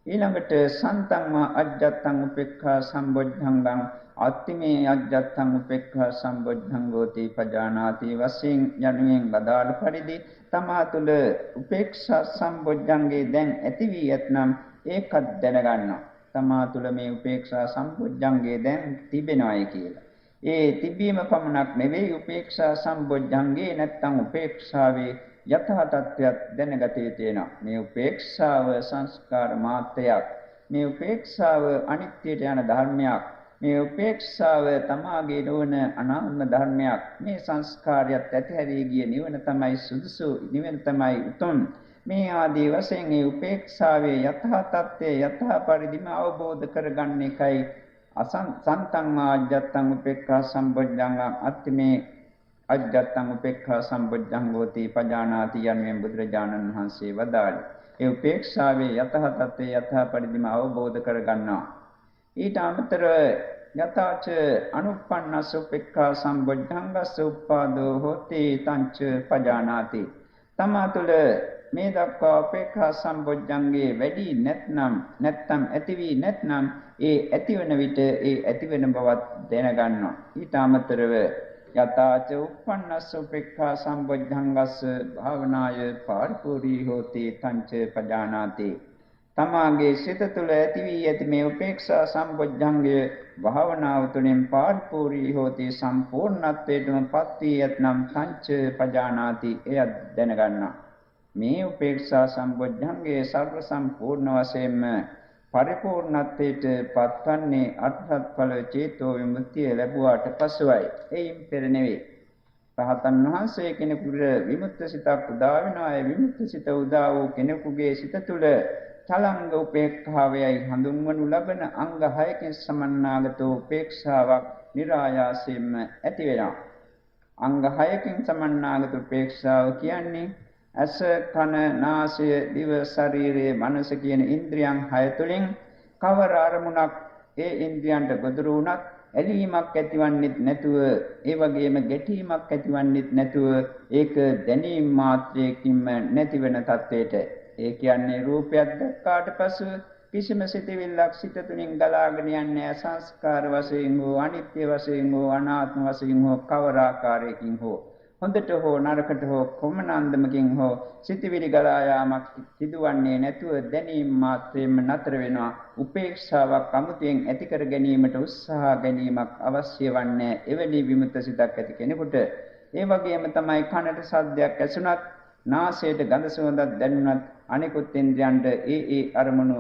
ඊළඟට සන්තං අජ්ජත්තං උපේක්ඛා සම්බොජ්ජංගං අත්තිමේ අජ්ජත්තං උපේක්ඛා සම්බොජ්ජංගෝති පජානාති වශයෙන් යනුවෙන් බදාළ පරිදි තමා තුළ උපේක්ෂා සම්බොජ්ජංගේ දැන් ඇති වී ඇතනම් ඒකත් දැනගන්නවා. තමා තුළ මේ උපේක්ෂා සම්බොජ්ජංගේ දැන් තිබෙනවායි කියලා. ඒ තිබීම පමණක් නෙවෙයි උපේක්ෂා සම්බොජ්ජංගේ නැත්තම් උපේක්ෂාවේ යථා තත්ත්වයක් දැනගත යුතු වෙනවා. මේ උපේක්ෂාව සංස්කාර මාත්‍රයක්. මේ උපේක්ෂාව අනිත්‍යයට යන ධර්මයක්. මේ උපේක්ෂාව තමාගේ නොවන අනාත්ම ධර්මයක්. මේ සංස්කාරයත් ඇතිහැරී ගිය නිවන තමයි සුදුසු නිවන තමයි උතුම්. මේ ආදී වශයෙන් මේ උපේක්ෂාවේ යථා තත්ත්වය යථා පරිදිම අවබෝධ කරගන්න එකයි සන්තං ආජ්ජත්තං උපේක්ඛා සම්බොජ්ජංගං අත්තිමේ අජ්ජත්තං උපේක්ඛා සම්බොජ්ජංගෝති පජානාති යනුවෙන් බුදුරජාණන් වහන්සේ වදාළේ. ඒ උපේක්ෂාවේ යථා තත්ත්වය යථා පරිදිම අවබෝධ කරගන්නවා. ඊට අමතරව යථාච අනුප්පන්නස උපේක්ඛා සම්බොජ්ජංගස්ස උප්පාදෝ හෝති තංච පජානාති. තමා තුළ මේ දක්වා උපේක්ඛා සම්බොජ්ජංගේ වැඩි නැත්නම් ඇති වී නැත්නම් ඒ ඇතිවන විට ඒ ඇතිවෙන බවත් දැනගන්නවා. ඊට අමතරව යතාච උප්පන්නස්ස උපේක්ඛා සම්බොජ්ජංගස්ස භාවනාය පාරිපූර්ණී හෝති තංච පජානාති. තමාගේ සිත තුළ ඇති වී ඇති මේ උපේක්ෂා සම්බොජ්ජංගය භාවනාව තුළින් පාරිපූර්ණී හෝති සම්පූර්ණත්වයටම පත් වී ඇතනම් තංච පජානාති. එය දැනගන්නවා. මේ උපේක්ෂා සම්බොජ්ජංගයේ සර්ව සම්පූර්ණ වශයෙන්ම පරිපූර්ණත්වයට පත්වන්නේ අර්ථත් ඵල චේතෝ විමුක්තිය ලැබුවාට පසුයි. එයින් පෙර නෙවේ. රහතන් වහන්සේ කෙනෙකුට විමුක්ත සිතක් උදා වෙනවා. ඒ විමුක්ත සිත උදා වූ කෙනෙකුගේ සිත තුළ තලංග උපේක්ඛාවයයි හඳුන්වනු ලබන අංග 6කින් සමන්නාගත උපේක්ෂාවක් નિરાයාසයෙන්ම ඇති වෙනවා. අංග 6කින් සමන්නාගත උපේක්ෂාව කියන්නේ ඇස කන නාසය දිව ශරීරය මනස කියන ඉන්ද්‍රියන් 6 තුලින් කවර අරමුණක් ඒ ඉන්ද්‍රියන්ට ගොදුරු වුණත් ඇලීමක් ඇතිවන්නේත් නැතුව ඒ වගේම ගැටීමක් ඇතිවන්නේත් නැතුව ඒක දැනීම මාත්‍රයකින්ම නැති වෙන තත්වයට. ඒ කියන්නේ රූපයක් දැක්කාට පසු කිසිම සිතවිල්ලක් සිත තුළින් ගලාගෙන යන්නේ සංස්කාර වශයෙන් හෝ අනිත්‍ය වශයෙන් හෝ අනාත්ම වශයෙන් හෝ කවර ආකාරයකින් හෝ හොඳට හෝ නරකට හෝ කොමන අන්දමකින් හෝ සිතවිලි ගලා යාමක් සිදුවන්නේ නැතුව දැනීම මාත්‍රයෙන්ම නතර වෙනවා. උපේක්ෂාවක් අමුතෙන් ඇති කර ගැනීමට උත්සාහ ගැනීමක් අවශ්‍ය වන්නේ එවැනි විමුක්ත සිතක් ඇති කෙනෙකුට. ඒ වගේම තමයි කනට ශබ්දයක් ඇසුණත්, නාසයට ගඳ සුවඳක් දැනුණත්, අනිකුත් ඉන්ද්‍රයන්ට ඒ අරමුණු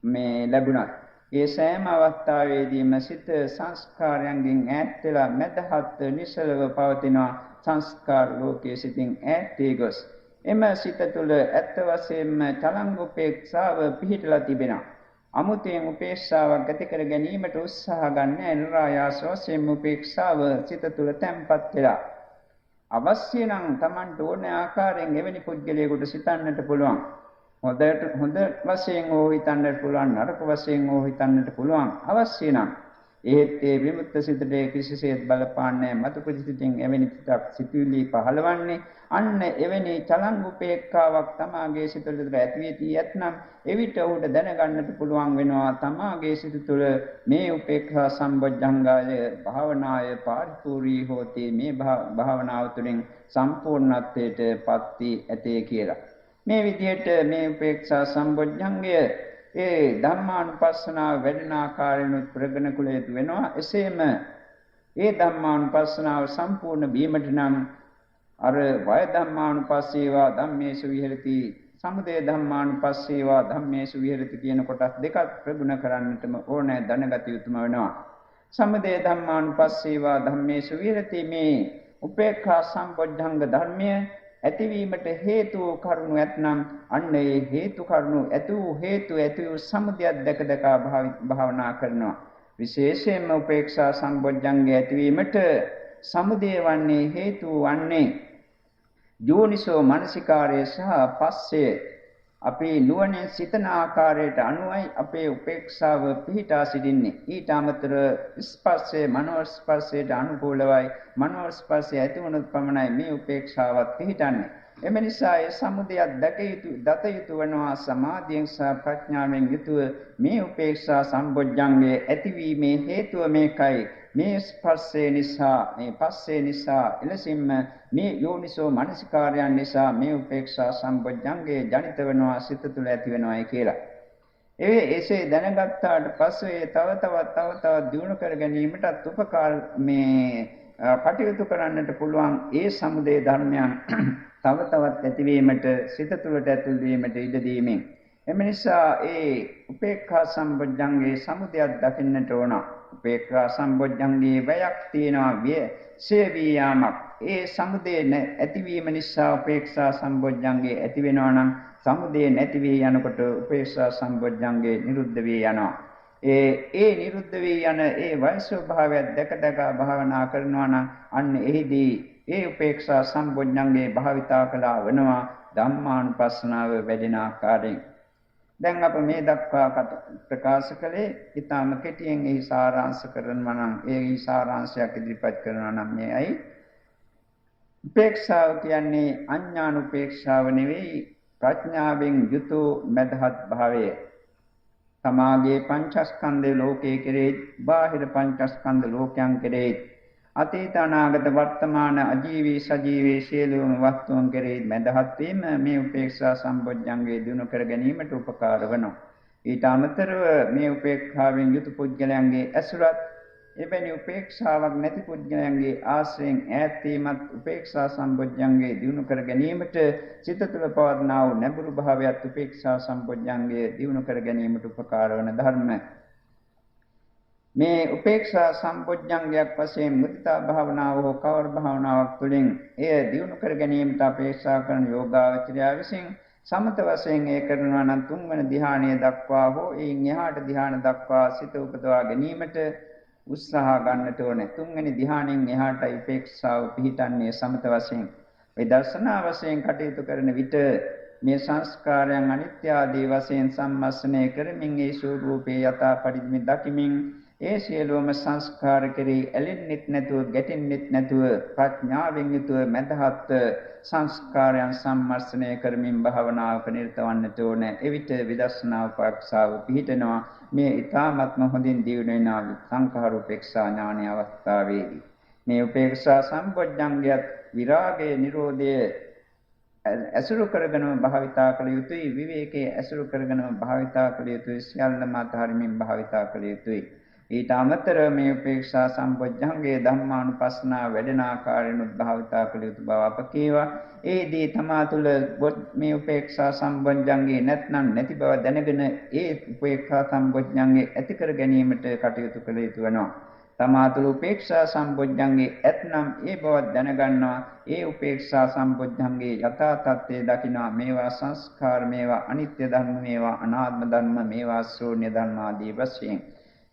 ලැබුණත් ඒ සෑම අවස්ථාවේදීම සිත සංස්කාරයන්ගෙන් ඈත් වෙලා මැදහත් නිසලව පවතින සංස්කාර ලෝකයේ සිටින් ඈත් වී ගොස් එම සිත තුළ ඇත්ත වශයෙන්ම චලංග උපේක්ෂාව පිහිටලා තිබෙනවා. අමුතෙන් උපේක්ෂාවක් ඇති කර ගැනීමට උත්සාහ ගන්න අනුරායාස වශයෙන් උපේක්ෂාව සිත තුළ තැම්පත් වෙලා අවශ්‍ය නම් Tamanට ඕන ආකාරයෙන් එවැනි පුද්ගලයෙකුට සිතන්නට පුළුවන්. හොඳ වශයෙන් හෝ හිතන්නට පුළුවන්, නරක වශයෙන් හෝ හිතන්නට පුළුවන්. අවශ්‍ය නම් ඒත් ඒ විමුක්ත සිතට කිසිසේත් බලපාන්නේ මතු ප්‍රතිසිතින් එවැනි සිතක් සිතුවිලි පහළවන්නේ අන්න එවැනි චලංග උපේක්ඛාවක් තමාගේ සිත තුළ ඇති වී ඇතනම් එවිට ඔහුට දැනගන්නට පුළුවන් වෙනවා තමාගේ සිත තුළ මේ උපේක්ඛා සම්බොජ්ජංගාය භාවනාය පාරිපූර්ණී හෝති, මේ භාවනාව තුළින් සම්පූර්ණත්වයට පත් වී ඇතේ කියලා. මේ විදිහට මේ උපේක්ෂා සම්බොජ්ජංගය ඒ ධම්මානුපස්සනාව වැඩෙන ආකාරයෙන් ප්‍රගුණ කුල යුතු වෙනවා. එසේම ඒ ධම්මානුපස්සනාව සම්පූර්ණ වීමට නම් අර වය ධම්මානුපස්සීවා ධම්මේසු විහෙරති, සමුදය ධම්මානුපස්සීවා ධම්මේසු විහෙරති කියන කොටස් දෙකක් ප්‍රගුණ කරන්නටම ඕනෑ, දැනගත යුතුම වෙනවා. සමුදය ධම්මානුපස්සීවා ධම්මේසු විහෙරති මේ උපේක්ඛා සම්බොජ්ජංග ධර්මය ඇතිවීමට හේතු කරුණු ඇතනම් අන්න ඒ හේතු කරුණු ඇති සමුදයක් දැක දැක භාවනා කරනවා. විශේෂයෙන්ම උපේක්ෂා සම්බොජ්ජංගය ඇතිවීමට සමුදය වන්නේ හේතු වන්නේ යෝනිසෝ මනසිකාරය සහ පස්සේ අපේ නුවණින් සිතන ආකාරයට අනුවයි අපේ උපේක්ෂාව පිහිටා සිටින්නේ. ඊට අමතරව ස්පර්ශයේ මනෝ ස්පර්ශයට අනුකූලවයි මනෝ ස්පර්ශය ඇති වුණොත් පමණයි මේ උපේක්ෂාවත් පිහිටන්නේ. එම නිසා ඒ සමුදයක් දත යුතු වෙනවා. සමාධියෙන් සහ ප්‍රඥාවෙන් යුතුව මේ උපේක්ෂා සම්බොජ්ජංගයේ ඇතිවීමේ හේතුව මේකයි. මේ ස්පර්ශය නිසා, මේ පස්සේ නිසා, එලෙසින්ම මේ යෝනිසෝ මනසිකාරයන් නිසා මේ උපේක්ෂා සම්බොජ්ජංගයේ ජනිත වෙනවා, සිත තුළ ඇති වෙනවායි කියලා. එසේ දැනගත්තාට පස්සේ තව තවත් දියුණු කර ගැනීමටත් උපකාර කටයුතු කරන්නට පුළුවන්. ඒ සමුදය ධර්මයන් තව තවත් ඇතිවීමට, සිත තුළට ඇතුල් වීමට ඉඩ දීමෙන්. එම නිසා ඒ උපේක්ඛා සම්බොජ්ජංගයේ සමුදයක් දකින්නට ඕන. උපේක්ඛා සම්බොජ්ජංගයේ වැයක් තියෙනවා, සේවී යාමක්. ඒ සමුදය ඇතිවීම නිසා උපේක්ෂා සම්බොජ්ජංගයේ ඇති වෙනවා නම් සමුදය නැති වී යනකොට උපේක්ෂා සම්බොජ්ජංගයේ නිරුද්ධ වී යනවා. ඒ නිරුද්ධ වී යන ඒ වෛස්වභාවය දැක දැක භාවනා කරනවා නම් අන්න එහිදී ඒ උපේක්ෂා සම්බොජ්ජංගයේ භාවිතා කළා වෙනවා ධම්මානුපස්සනාව වැඩෙන ආකාරයෙන්. දැන් අප මේ දක්වා ප්‍රකාශ කළේ ඊටාම කෙටියෙන් එහි සාරාංශ කරනවා නම් ඒ සාරාංශයක් ඉදිරිපත් කරනවා නම් මේයි. උපේක්ෂාව කියන්නේ අඥාන උපේක්ෂාව නෙවෙයි, ප්‍රඥාවෙන් යුතු මදහත් භාවය. තමාගේ පංචස්කන්ධ ලෝකයේ කෙරෙහි, බාහිර පංචස්කන්ධ ලෝකයන් කෙරෙහි, අතීත අනාගත වර්තමාන අජීවී සජීවී සියලුම වස්තුන් කෙරෙහි මදහත් වීම මේ උපේක්ෂා සම්බොජ්ජංගයේ දිනු කර ගැනීමට උපකාර වෙනවා. ඊට අමතරව මේ උපේක්ෂාවෙන් යුතු පුද්ගලයන්ගේ ඇසුරත්, එවැනි උපේක්ෂාවක් නැති පුද්ගලයන්ගේ ආශ්‍රයෙන් ඈත් වීමත් උපේක්ෂා සම්බොජ්ජංගයේ දිනු කර ගැනීමට, සිත තුළ පවර්ණා වූ නැඹුරු භාවයත් උපේක්ෂා සම්බොජ්ජංගයේ දිනු කර ගැනීමට උපකාර වන ධර්ම. මේ උපේක්ෂා සම්බොජ්ජංගයක් වශයෙන් මුදිතා භාවනාව හෝ කවර භාවනාවක් තුළින් එය දියුණු කර ගැනීමට අපේක්ෂා කරන යෝගාවචරය විසින් සමත වශයෙන් ඒ කරනවා නම් තුන්වන ධ්‍යානය දක්වා හෝ එයින් එහාට ධ්‍යාන දක්වා සිත උපදවා ගැනීමට උත්සාහ ගන්නට ඕනේ. තුන්වෙනි ධ්‍යානෙන් එහාට උපේක්ෂාව පිහිටන්නේ සමත වශයෙන්. විදර්ශනා වශයෙන් කටයුතු කරන විට මේ සංස්කාරයන් අනිත්‍ය ආදී වශයෙන් සම්මස්නය කරමින් ඒ ස්වરૂපේ යථා පරිදි දකිමින් ඒ සියලුම සංස්කාර කෙරෙහි ඇලෙන්නෙත් නැතුව ගැටෙන්නෙත් නැතුව ප්‍රඥාවෙන් යුතුව මදහත් සංස්කාරයන් සම්මර්ෂණය කරමින් භාවනාවක නිරත වන්නට ඕන. එවිට විදර්ශනා උපක්ෂාව පිහිටනවා. මේ ඊ타ත්ම හොඳින් දියුණු වෙන සංඛාර උපේක්ෂා ඥාන අවස්ථාවේදී මේ උපේක්ෂා සම්පොඥංගයත් විරාගයේ නිරෝධය අසුරු කරගෙනම භාවිතා කළ යුතුයි. විවේකයේ අසුරු කරගෙනම භාවිතා කළ යුතුයි. සියල්ලම අතහරින්මින් භාවිතා කළ යුතුයි. ඊට අමතරව මේ උපේක්ෂා සම්පොඥංගයේ ධම්මානුපස්සනා වැඩෙන ආකාරයෙන් භාවිතා කළ යුතු බව අප කීවා. ඒදී තමා තුළ මේ උපේක්ෂා සම්පොඥංගේ නැත්නම් නැති බව දැනගෙන ඒ උපේක්ෂා සම්පොඥංගේ ඇති කර ගැනීමට කටයුතු කළ යුතු වෙනවා. තමා තුළ උපේක්ෂා සම්පොඥංගේ ඇතනම් ඒ බව දැනගන්නවා. ඒ උපේක්ෂා සම්පොඥංගේ යථා තත්ත්වය දකිනවා. මේවා සංස්කාර, මේවා අනිත්‍ය ධර්ම, මේවා අනාත්ම ධර්ම, මේවා ශූන්‍ය ධර්ම ආදී වශයෙන්.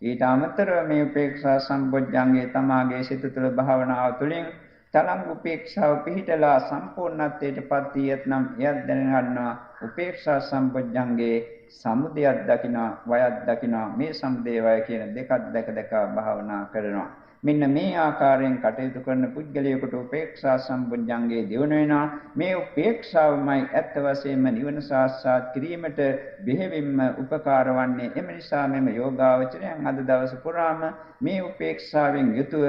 ඊට අමතරව මේ උපේක්ෂා සම්පොඥංගේ තමාගේ සිත තුළ භාවනාව තුළින් තරංග උපේක්ෂාව පිහිටලා සම්පූර්ණත්වයට පත් වී ඇතනම් එයත් දැනගන්නවා උපේක්ෂා සම්පොඥංගේ සමුදයක් දකිනවා, වයක් දකිනවා. මේ සමුදය වය කියන දෙකක් දැක භාවනා කරනවා. මෙන්න මේ ආකාරයෙන් කටයුතු කරන පුද්ගලයෙකුට උපේක්ෂා සම්පොඥංගේ දියුණු වෙනවා. මේ උපේක්ෂාවමයි ඇත්ත වශයෙන්ම නිවන සාක්ෂාත් කිරීමට බෙහෙවින්ම උපකාර වන්නේ. එම නිසා මෙම යෝගාවචරයන් අද දවස පුරාම මේ උපේක්ෂාවෙන් යුතුව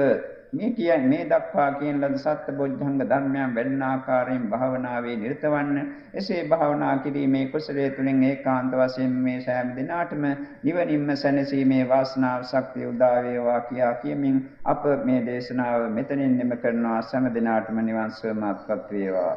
මේ දක්වා කියන ලද සත්බොධ්‍යංග ධර්මයන් වැඩෙන ආකාරයෙන් භාවනාවේ නිරතවන්න. එසේ භාවනා කිරීමේ කුසලයේ තුලින් ඒකාන්ත වශයෙන් මේ සෑම දිනාටම නිවනින්ම සැනසීමේ වාසනාව ශක්තිය උදා වේවා කියා කියමින් අප මේ දේශනාව මෙතනින් නිම කරනවා. සෑම දිනාටම නිවන් සුවපත් වේවා.